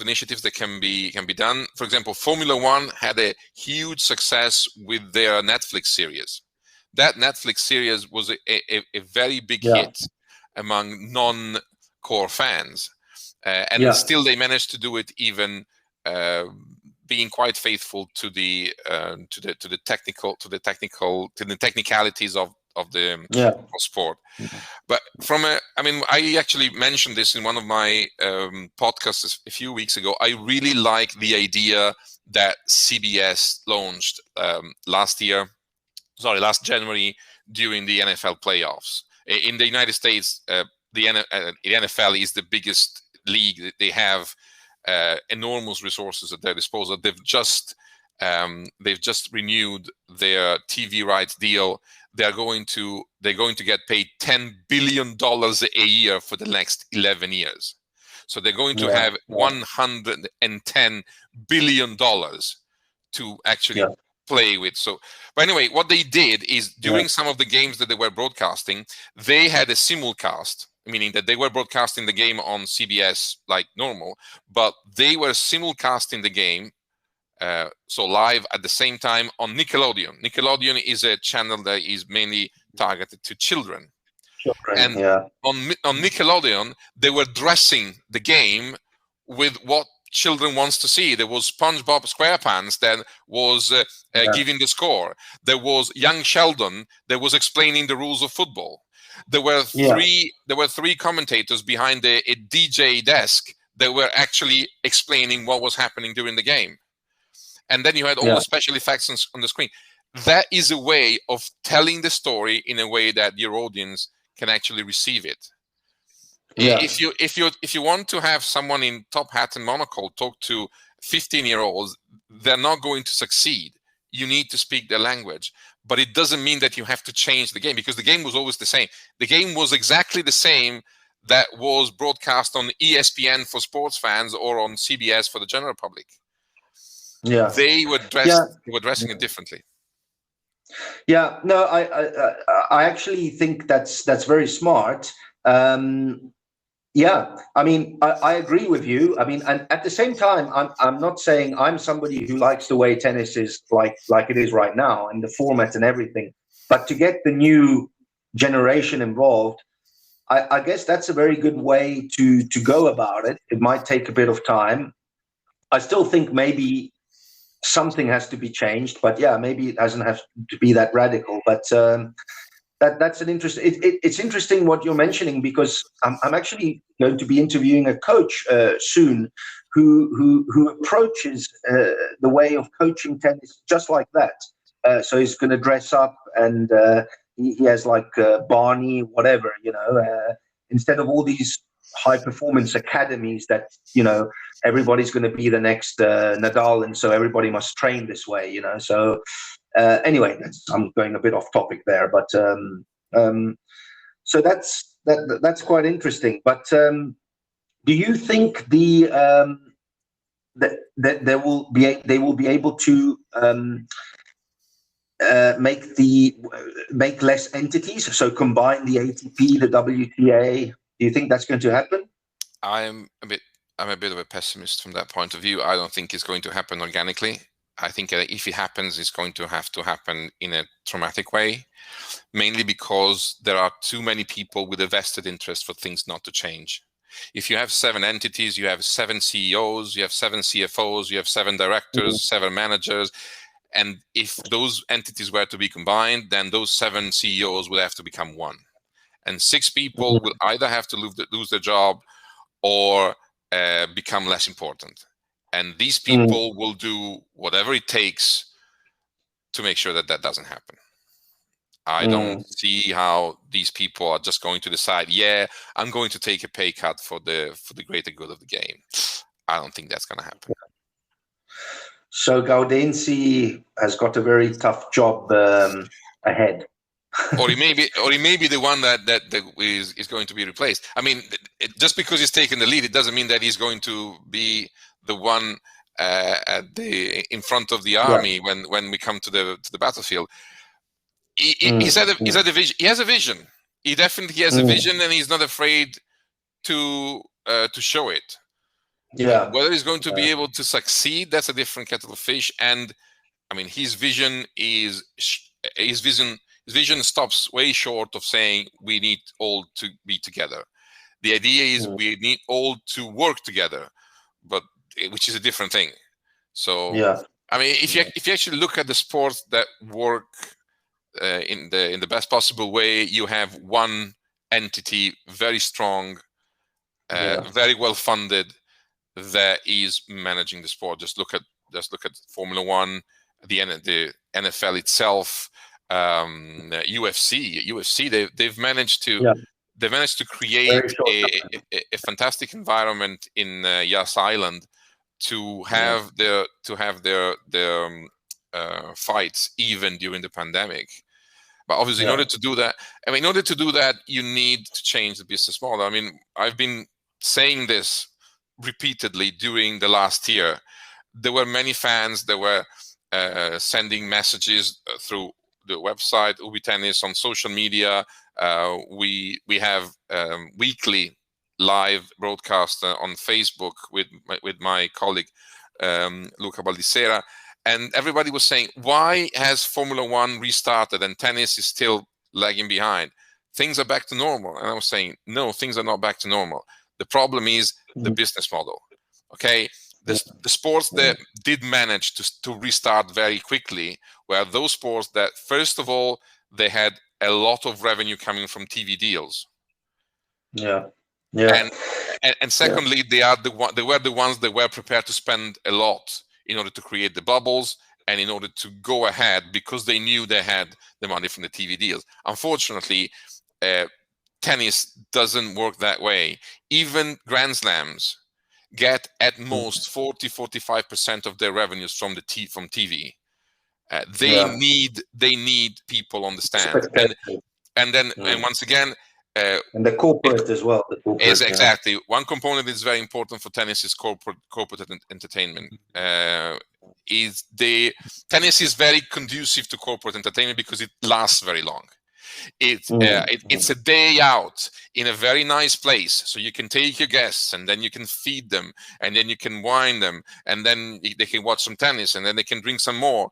initiatives that can be done. For example, Formula One had a huge success with their Netflix series. That Netflix series was a very big hit among non-core fans, and still they managed to do it even being quite faithful to the technicalities of the sport. But I actually mentioned this in one of my podcasts a few weeks ago. I really like the idea that CBS launched last January during the NFL playoffs. In the United States, the NFL is the biggest league. They have enormous resources at their disposal. They've just renewed their TV rights deal. They're going to get paid $10 billion a year for the next 11 years. So they're going to have $110 billion to actually play with. So, but anyway, what they did is during some of the games that they were broadcasting, they had a simulcast, meaning that they were broadcasting the game on CBS like normal, but they were simulcasting the game, so live at the same time on Nickelodeon. Nickelodeon is a channel that is mainly targeted to children. And on Nickelodeon, they were dressing the game with what children wants to see. There was SpongeBob SquarePants that was giving the score. There was young Sheldon that was explaining the rules of football. There were three commentators behind a DJ desk that were actually explaining what was happening during the game. And then you had all the special effects on the screen. That is a way of telling the story in a way that your audience can actually receive it. If you want to have someone in top hat and monocle talk to 15-year-olds, they're not going to succeed. You need to speak their language. But it doesn't mean that you have to change the game, because the game was always the same. The game was exactly the same that was broadcast on ESPN for sports fans or on CBS for the general public. They were dressing it differently. Yeah, no, I actually think that's very smart. I mean, I agree with you. I mean, and at the same time, I'm not saying I'm somebody who likes the way tennis is like it is right now and the format and everything. But to get the new generation involved, I guess that's a very good way to go about it. It might take a bit of time. I still think maybe something has to be changed, but maybe it doesn't have to be that radical. But that's an interesting. It's interesting what you're mentioning, because I'm actually going to be interviewing a coach soon who approaches the way of coaching tennis just like that. So he's going to dress up, and he has like Barney, whatever, instead of all these high performance academies that everybody's going to be the next Nadal, and so everybody must train this way. So anyway, I'm going a bit off topic there, but so that's quite interesting. But do you think that they will be able to make less entities, so combine the ATP, the WTA? Do you think that's going to happen? I'm a bit of a pessimist from that point of view. I don't think it's going to happen organically. I think if it happens, it's going to have to happen in a traumatic way, mainly because there are too many people with a vested interest for things not to change. If you have 7 entities, you have 7 CEOs, you have 7 CFOs, you have 7 directors, 7 managers. And if those entities were to be combined, then those 7 CEOs would have to become one. And 6 people will either have to lose their job or become less important. And these people will do whatever it takes to make sure that that doesn't happen. I don't see how these people are just going to decide, I'm going to take a pay cut for the greater good of the game. I don't think that's going to happen. So Gaudenzi has got a very tough job ahead. Or he may be the one that is going to be replaced. I mean, just because he's taken the lead, it doesn't mean that he's going to be the one in front of the army when we come to the battlefield. He has a vision. He definitely has a vision, and he's not afraid to show it. Yeah. Whether he's going to be able to succeed, that's a different kettle of fish. And I mean, his vision stops way short of saying we need all to be together. The idea is we need all to work together, but which is a different thing. So I mean, if you actually look at the sports that work in the best possible way, you have one entity, very strong, very well funded, that is managing the sport. Just look at Formula One, the NFL itself, UFC. They've managed to create a fantastic environment in Yas Island to have their fights even during the pandemic. But obviously, in order to do that, you need to change the business model. I mean, I've been saying this repeatedly during the last year. There were many fans that were sending messages through the website Ubi Tennis, on social media. We have weekly live broadcast on Facebook with my colleague Luca Baldissera. And everybody was saying, why has Formula One restarted and tennis is still lagging behind? Things are back to normal. And I was saying, no, things are not back to normal. The problem is the business model. Okay, the sports that did manage to restart very quickly were those sports that, first of all, they had a lot of revenue coming from TV deals. And secondly, they were the ones that were prepared to spend a lot in order to create the bubbles and in order to go ahead, because they knew they had the money from the TV deals. Unfortunately, tennis doesn't work that way. Even Grand Slams get at most 40-45% of their revenues from TV. They need people on the stand, and once again, and the corporate as well. Exactly. One component that's very important for tennis is corporate entertainment. Tennis is very conducive to corporate entertainment because it lasts very long. It's a day out in a very nice place, so you can take your guests and then you can feed them and then you can wine them and then they can watch some tennis and then they can drink some more.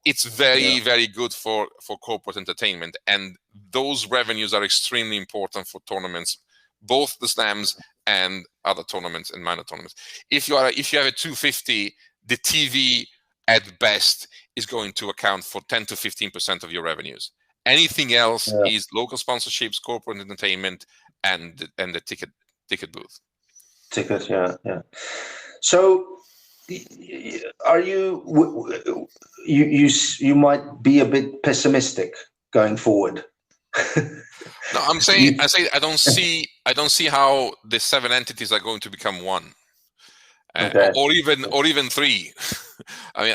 It's very, very good for corporate entertainment, and those revenues are extremely important for tournaments, both the slams and other tournaments and minor tournaments. If you have a 250, the TV at best is going to account for 10 to 15% of your revenues. Anything else is local sponsorships, corporate entertainment, and the ticket booth. Ticket, yeah. So, are you might be a bit pessimistic going forward? No, I say I don't see how the 7 entities are going to become one, or even 3. I mean,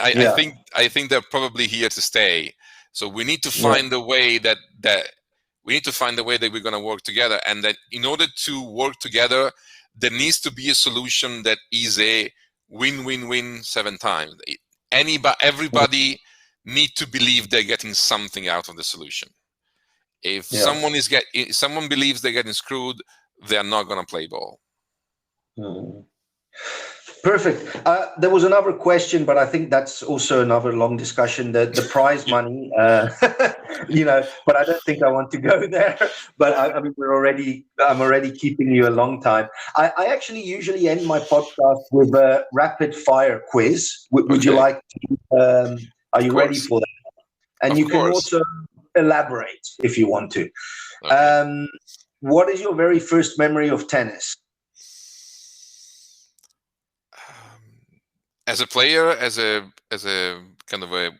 I think they're probably here to stay. So we need to find a way that we're going to work together, and that in order to work together, there needs to be a solution that is a win-win-win 7 times. Everybody need to believe they're getting something out of the solution. If someone believes they're getting screwed, they're not going to play ball. Perfect. There was another question, but I think that's also another long discussion. The prize money, but I don't think I want to go there. But I mean, I'm already keeping you a long time. I actually usually end my podcast with a rapid fire quiz. Would you like to Are you ready for that? And Of you can course. also elaborate if you want to. Okay. What is your very first memory of tennis? As a player, as a kind of a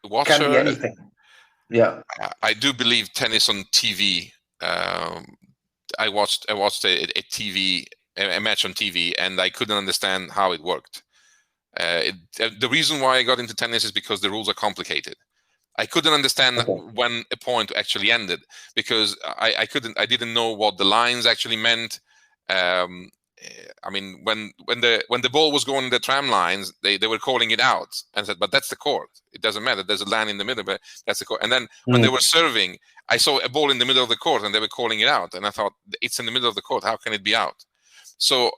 watcher, can be anything. Yeah. I do believe tennis on TV. I watched a match on TV, and I couldn't understand how it worked. The reason why I got into tennis is because the rules are complicated. I couldn't understand when a point actually ended, because I didn't know what the lines actually meant. I mean, when the ball was going the tram lines, they were calling it out and said, but that's the court. It doesn't matter. There's a line in the middle, but that's the court. And then when they were serving, I saw a ball in the middle of the court and they were calling it out. And I thought, it's in the middle of the court. How can it be out? So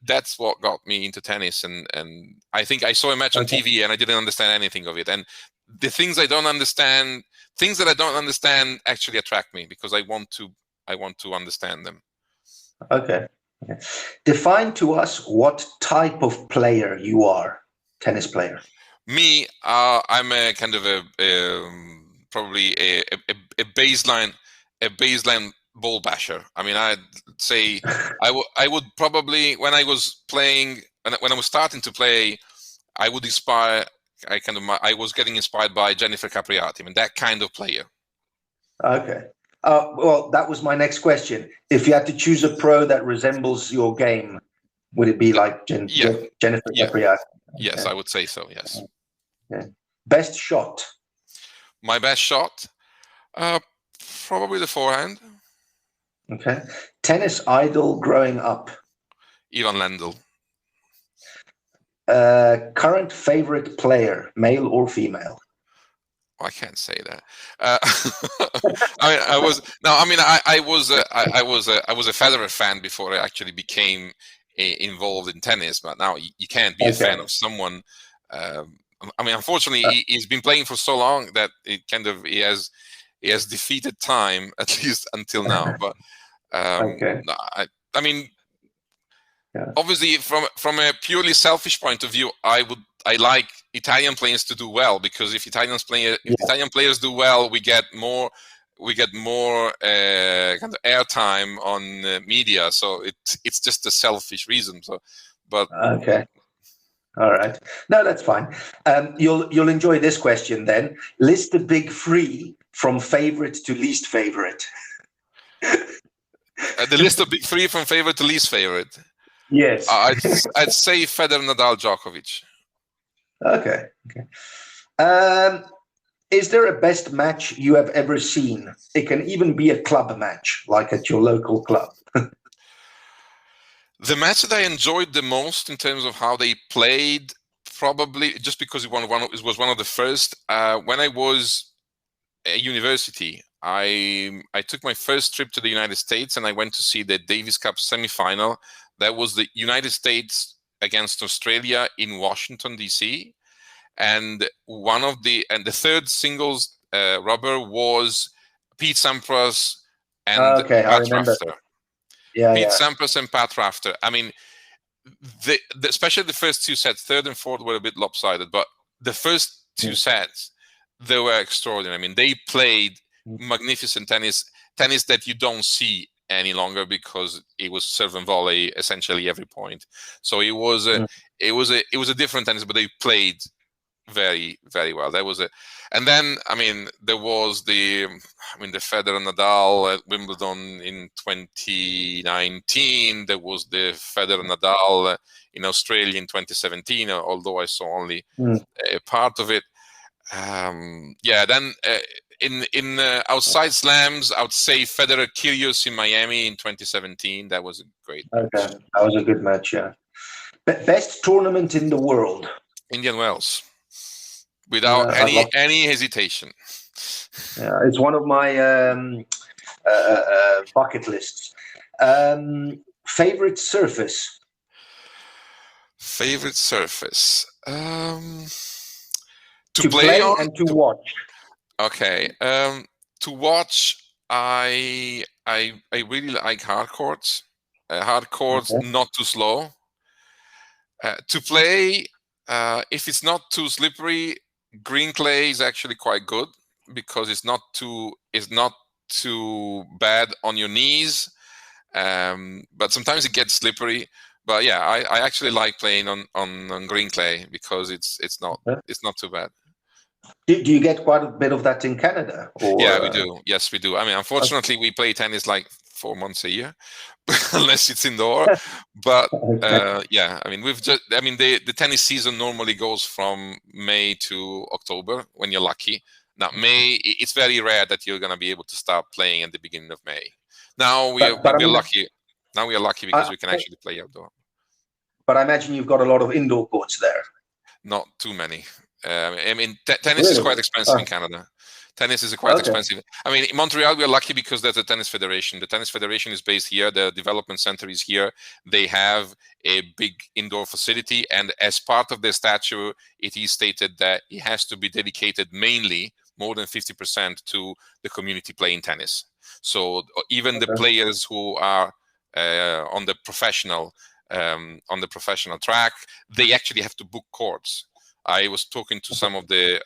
that's what got me into tennis. And I think I saw a match on TV and I didn't understand anything of it. And the things that I don't understand actually attract me, because I want to understand them. Okay. Define to us what type of player you are, tennis player. Me, I'm a kind of probably a baseline ball basher. I mean, I'd say I would probably, when I was playing, when I was starting to play, I would inspire. I was getting inspired by Jennifer Capriati. I mean, that kind of player. Okay. Well, that was my next question. If you had to choose a pro that resembles your game, would it be like Jennifer Capriati? Yes, I would say so. Yes. Okay. Best shot. My best shot, probably the forehand. Okay. Tennis idol growing up. Ivan Lendl. Current favorite player, male or female? I can't say that. I was a Federer fan before I actually became involved in tennis. But now you can't be a fan of someone. I mean, unfortunately, he's been playing for so long that he has defeated time, at least until now. But I mean, obviously, from a purely selfish point of view, I like Italian players to do well, because if Italian players do well, we get more kind of airtime on media. So it's just a selfish reason. So, but okay. All right. No, that's fine. You'll enjoy this question then. List the big three from favorite to least favorite. The list of big three from favorite to least favorite. Yes. I'd say Federer, Nadal, Djokovic. Okay. Is there a best match you have ever seen? It can even be a club match, like at your local club. The match that I enjoyed the most in terms of how they played, probably just because it was one of the first. When I was at university, I took my first trip to the United States and I went to see the Davis Cup semifinal. That was the United States against Australia in Washington, D.C. And the third singles rubber was Pete Sampras and Pat Rafter. Pete Sampras and Pat Rafter. I mean, especially the first two sets, third and fourth were a bit lopsided, but the first two sets, they were extraordinary. I mean, they played magnificent tennis that you don't see any longer, because it was serve and volley essentially every point. So it was a different tennis, but they played very, very well. That was it. And then, I mean, there was the Federer Nadal at Wimbledon in 2019. There was the Federer Nadal in Australia in 2017, although I saw only a part of it. Then in outside slams, I would say Federer Kyrgios in Miami in 2017. That was a great match. That was a good match, yeah. Best tournament in the world? Indian Wells. Without any hesitation. Yeah, it's one of my bucket lists. Favorite surface? Favorite surface? To play on and to watch. Okay. To watch, I really like hard courts. Hard courts, not too slow. To play, if it's not too slippery, green clay is actually quite good because it's not too bad on your knees, but sometimes it gets slippery. But yeah, I actually like playing on green clay because it's not too bad. Do you get quite a bit of that in Canada? Or, yeah, we do. Yes, we do. I mean, unfortunately, we play tennis like 4 months a year, unless it's indoor. But yeah, I mean, the tennis season normally goes from May to October when you're lucky. Now, May, it's very rare that you're going to be able to start playing at the beginning of May. Now we're lucky. Now we are lucky because we can actually play outdoor. But I imagine you've got a lot of indoor courts there. Not too many. I mean, tennis is quite expensive in Canada. Tennis is quite expensive. I mean, in Montreal, we are lucky because there's a tennis federation. The tennis federation is based here. The development center is here. They have a big indoor facility. And as part of their statute, it is stated that it has to be dedicated mainly, more than 50%, to the community playing tennis. So even the players who are on the professional track, they actually have to book courts. I was talking to some of the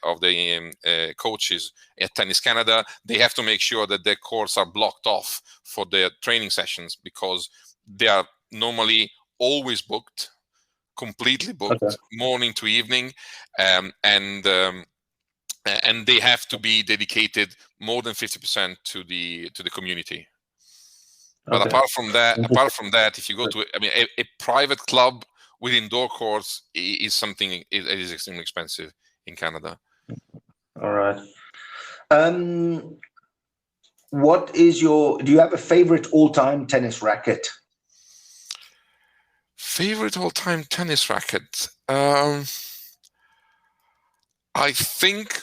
coaches at Tennis Canada. They have to make sure that their courts are blocked off for their training sessions because they are normally always booked, completely booked, morning to evening, and they have to be dedicated more than 50% to the community. But apart from that, if you go to, a private club with indoor courts is something it is extremely expensive in Canada. All right. Do you have a favorite all-time tennis racket? Favorite all-time tennis racket? I think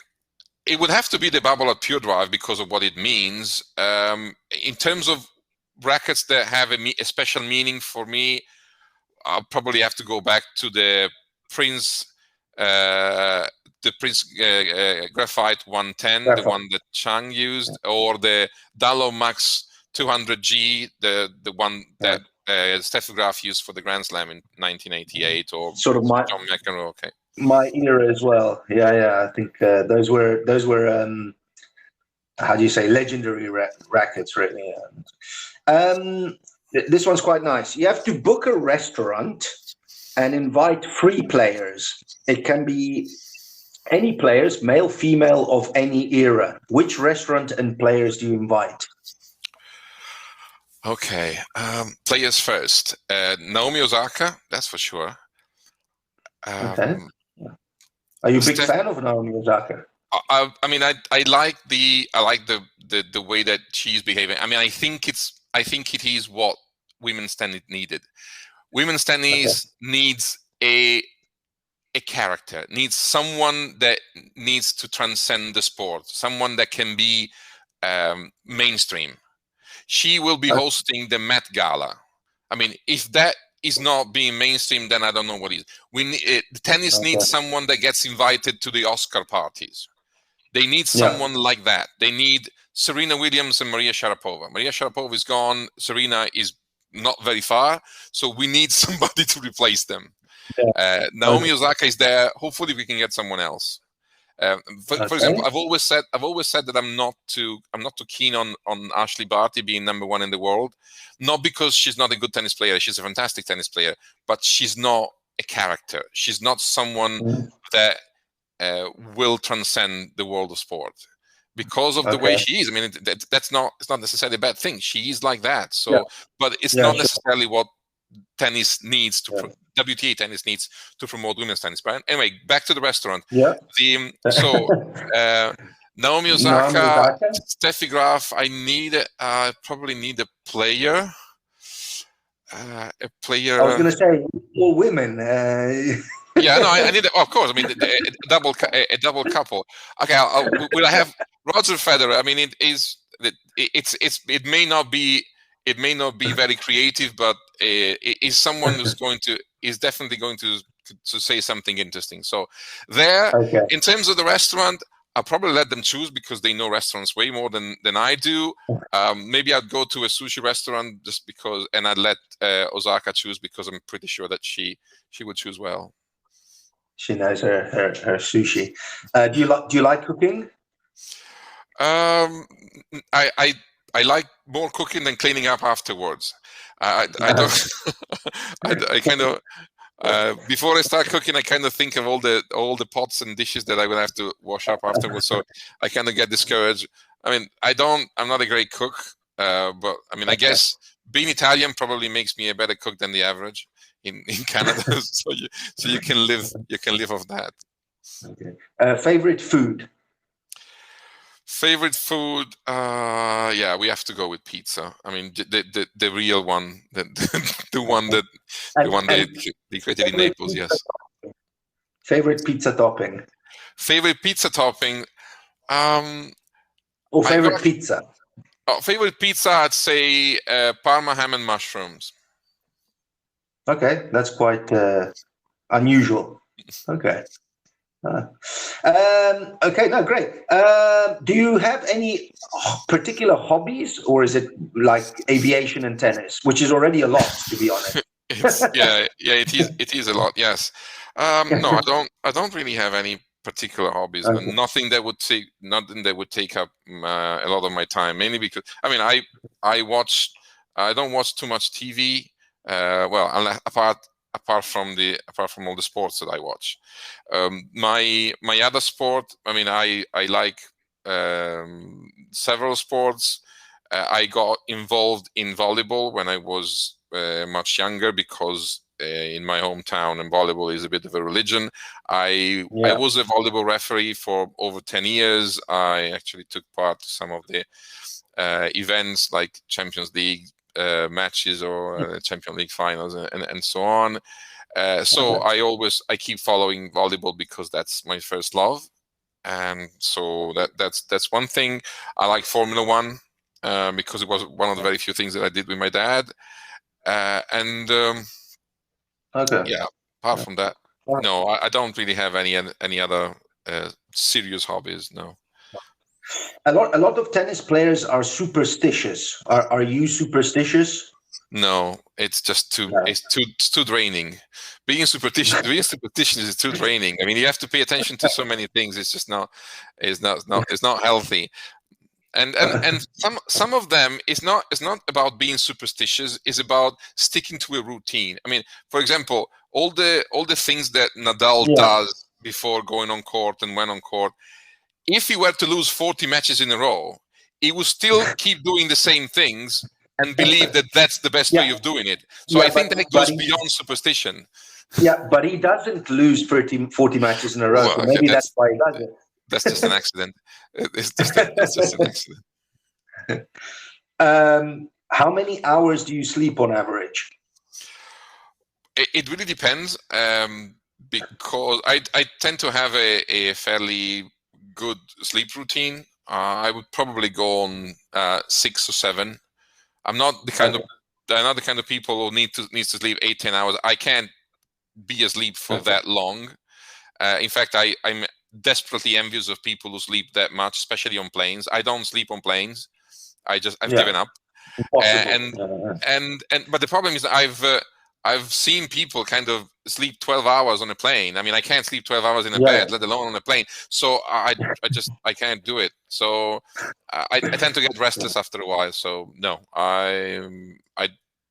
it would have to be the Babolat Pure Drive because of what it means. In terms of rackets that have a special meaning for me, I'll probably have to go back to the Prince Graphite 110, the one that Chang used, or the Dallo Max 200G, the one that Steffi Graf used for the Grand Slam in 1988, or sort of John McEnroe. Okay, my era as well. Yeah. I think those were how do you say, legendary rackets, really. This one's quite nice. You have to book a restaurant and invite free players. It can be any players, male, female, of any era. Which restaurant and players do you invite? Okay, players first. Naomi Osaka, that's for sure. Okay. Are you a big fan of Naomi Osaka? I like the way that she's behaving. I mean, I think it is what women's tennis needed. Women's tennis needs a character, needs someone that needs to transcend the sport, someone that can be mainstream. She will be hosting the Met Gala. I mean, if that is not being mainstream, then I don't know what is. Tennis needs someone that gets invited to the Oscar parties. They need someone like that. They need Serena Williams and Maria Sharapova. Maria Sharapova is gone. Serena is not very far. So we need somebody to replace them. Naomi Osaka is there. Hopefully we can get someone else. For example, I've always said that I'm not too keen on Ashley Barty being number one in the world. Not because she's not a good tennis player. She's a fantastic tennis player. But she's not a character. She's not someone that will transcend the world of sport because of the way she is. I mean, it's not necessarily a bad thing. She is like that. So, but it's not necessarily what tennis needs to WTA tennis needs to promote women's tennis. But anyway, back to the restaurant. Naomi Osaka, Steffi Graf. I probably need a player. I was going to say all women. I need. Of course, I mean a double couple. Okay, will I have Roger Federer? I mean, it may not be very creative, but it is someone who's is definitely going to say something interesting. So in terms of the restaurant, I'll probably let them choose because they know restaurants way more than I do. Maybe I'd go to a sushi restaurant just because, and I'd let Osaka choose because I'm pretty sure that she would choose well. She knows her sushi. Do you like cooking? Um, I like more cooking than cleaning up afterwards. I don't. I kind of before I start cooking, I kind of think of all the pots and dishes that I will have to wash up afterwards. So I kind of get discouraged. I mean, I'm not a great cook, but I mean, I guess being Italian probably makes me a better cook than the average in Canada. so you can live off that. Okay. Favorite food? Favorite food? Yeah, we have to go with pizza. I mean, the real one, the one they created in Naples. Yes. Favorite pizza topping? Favorite pizza topping? Or favorite pizza? Favorite pizza? I'd say Parma ham and mushrooms. Okay, that's quite unusual. Okay. Okay, no, great. Do you have any particular hobbies, or is it like aviation and tennis, which is already a lot, to be honest? It is a lot. Yes. No, I don't really have any particular hobbies. Okay. Nothing that would take up a lot of my time. Mainly because I mean I don't watch too much TV. Well, apart from all the sports that I watch. My other sport, I mean, I like several sports. I got involved in volleyball when I was much younger because in my hometown, and volleyball is a bit of a religion. I was a volleyball referee for over 10 years. I actually took part to some of the events like Champions League matches or Champions League finals and so on. So I keep following volleyball because that's my first love, and so that's one thing. I like Formula One because it was one of the very few things that I did with my dad, apart from that, no, I don't really have any other serious hobbies. No. A lot of tennis players are superstitious. Are you superstitious? No, it's just it's too draining. Being superstitious is too draining. I mean, you have to pay attention to so many things. It's just it's not healthy. And some of them it's not about being superstitious. It's about sticking to a routine. I mean, for example, all the things that Nadal does before going on court and when on court. If he were to lose 40 matches in a row, he would still keep doing the same things and believe that that's the best way of doing it. So I think that goes beyond superstition. Yeah, but he doesn't lose 40 matches in a row. Well, so maybe that's why he does it. That's just an accident. It's just an accident. How many hours do you sleep on average? It really depends, because I tend to have a fairly good sleep routine. I would probably go on 6 or 7. I'm not the kind of people who needs to sleep 8-10 hours. I can't be asleep for that long. In fact, I'm desperately envious of people who sleep that much, especially on planes. I don't sleep on planes. I've given up. But the problem is I've seen people kind of sleep 12 hours on a plane. I mean, I can't sleep 12 hours in a bed, let alone on a plane. So I can't do it. So I tend to get restless after a while. So no, I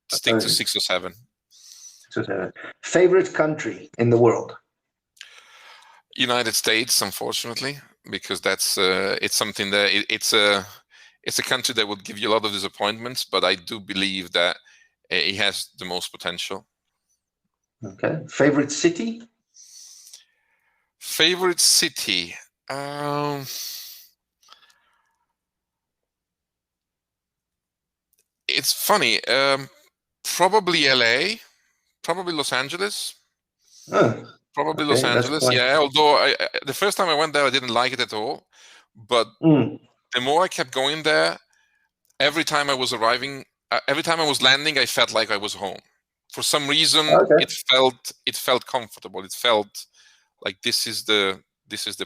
stick to 6 or 7. Favorite country in the world? United States, unfortunately, because that's it's something that it's a country that would give you a lot of disappointments, but I do believe that it has the most potential. Okay. Favorite city? Favorite city? It's funny. Probably LA. Probably Los Angeles. Probably Los Angeles. Yeah. Although the first time I went there, I didn't like it at all. But the more I kept going there, every time I was landing, I felt like I was home. For some reason, it felt comfortable. It felt like this is the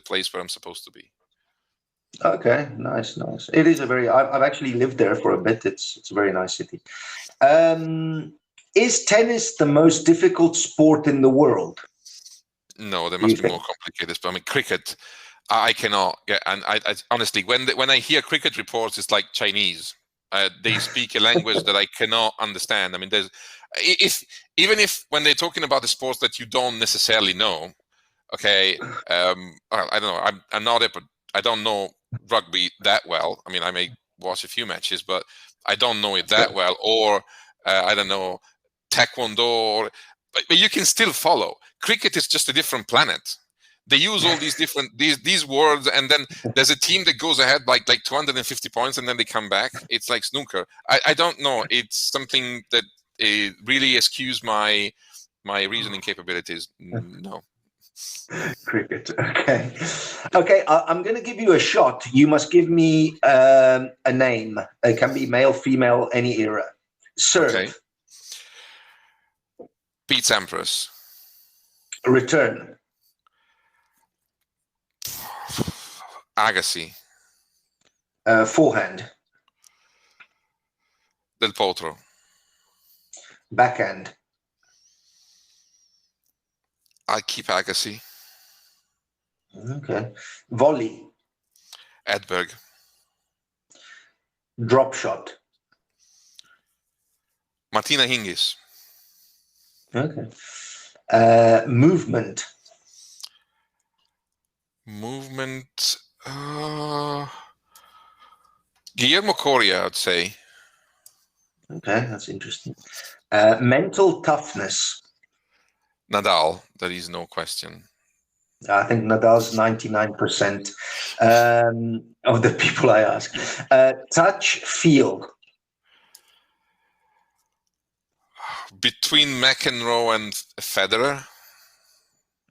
place where I'm supposed to be. Okay, nice. It is I've actually lived there for a bit. It's a very nice city. Is tennis the most difficult sport in the world? No, there must be more complicated. But I mean, cricket, I cannot get. And I honestly, when I hear cricket reports, it's like Chinese. They speak a language that I cannot understand. I mean, even if when they're talking about the sports that you don't necessarily know, okay, I don't know. I'm not but I don't know rugby that well. I mean, I may watch a few matches, but I don't know it that well. Or I don't know, taekwondo. But you can still follow. Cricket is just a different planet. They use all these different these words, and then there's a team that goes ahead like 250 points, and then they come back. It's like snooker. I don't know. It's something that really eschews my reasoning capabilities. No. Cricket. Okay. I'm going to give you a shot. You must give me a name. It can be male, female, any era. Serve. Okay. Pete Sampras. Return. Agassi. Forehand. Del Potro. Backhand. I keep Agassi. Okay. Volley. Edberg. Drop shot. Martina Hingis. Okay. Movement. Movement. Guillermo Coria, I'd say. Okay, that's interesting. Mental toughness. Nadal, there is no question. I think Nadal's 99% of the people I ask. Touch, feel. Between McEnroe and Federer.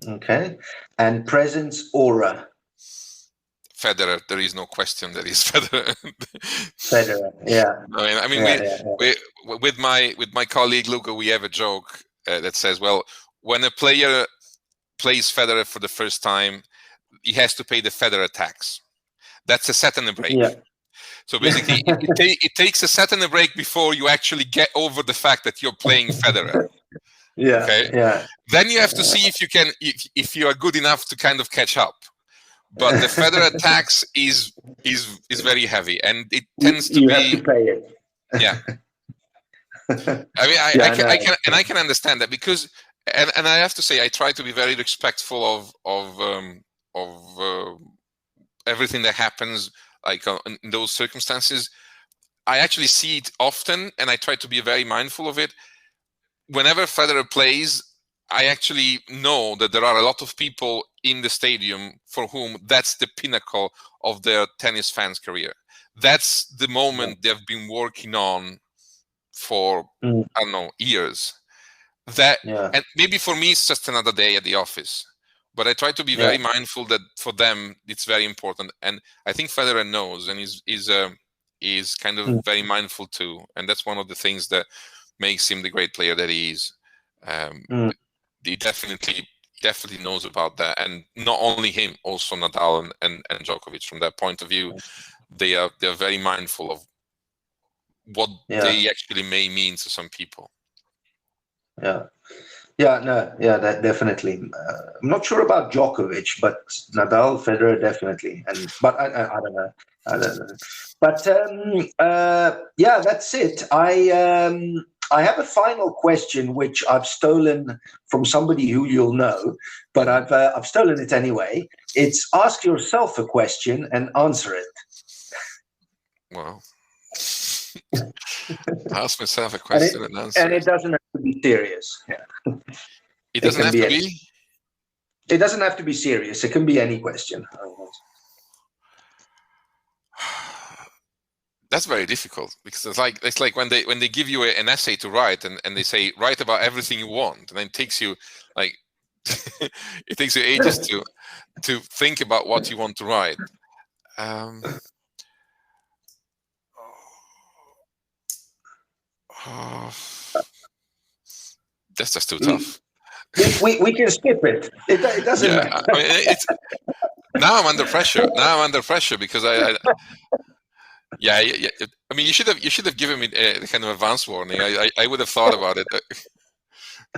Okay. And presence, aura. Federer, there is no question that is Federer. Federer, yeah. I mean, with my colleague Luca, we have a joke that says, well, when a player plays Federer for the first time, he has to pay the Federer tax. That's a set and a break. Yeah. So basically, it takes a set and a break before you actually get over the fact that you're playing Federer. Yeah. Okay. Yeah. Then you have to see if you can, if you are good enough to kind of catch up. But the Federer tax is very heavy, and it tends to you be. have to pay it. Yeah. I mean, I can understand that because, and I have to say, I try to be very respectful of everything that happens, like in those circumstances. I actually see it often, and I try to be very mindful of it. Whenever Federer plays, I actually know that there are a lot of people in the stadium for whom that's the pinnacle of their tennis fans' career. That's the moment they've been working on for, I don't know, years. And maybe for me, it's just another day at the office. But I try to be very mindful that for them, it's very important. And I think Federer knows, and is kind of very mindful too. And that's one of the things that makes him the great player that he is. He definitely knows about that, and not only him, also Nadal and Djokovic. From that point of view, they're very mindful of what they actually may mean to some people. That definitely. I'm not sure about Djokovic, but Nadal, Federer, definitely. But I don't know. But that's it. I have a final question, which I've stolen from somebody who you'll know, but I've stolen it anyway. It's ask yourself a question and answer it. Well, ask myself a question and answer. And it doesn't have to be serious. Yeah. It doesn't have to be? It doesn't have to be serious. It can be any question. That's very difficult, because it's like when they give you an essay to write and they say write about everything you want, and then it takes you it takes you ages to think about what you want to write. That's just too tough. We can skip it. It doesn't matter. I mean, now I'm under pressure because I mean, you should have given me a kind of advance warning. I would have thought about it.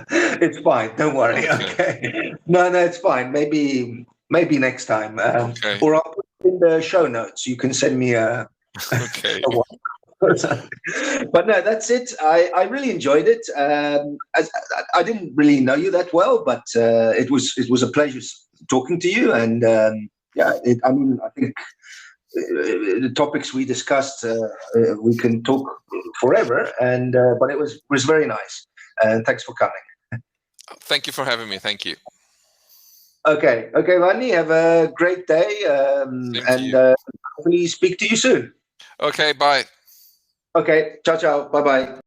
It's fine. Don't worry. Okay. No, it's fine. Maybe next time. Okay. Or I'll put it in the show notes. You can send me a. Okay. But no, that's it. I really enjoyed it. I didn't really know you that well, but it was a pleasure talking to you. And I think the topics we discussed, we can talk forever. And but it was very nice. And thanks for coming. Thank you for having me. Thank you. Okay, Vanni, have a great day, and hopefully speak to you soon. Okay, bye. Okay, ciao, bye-bye.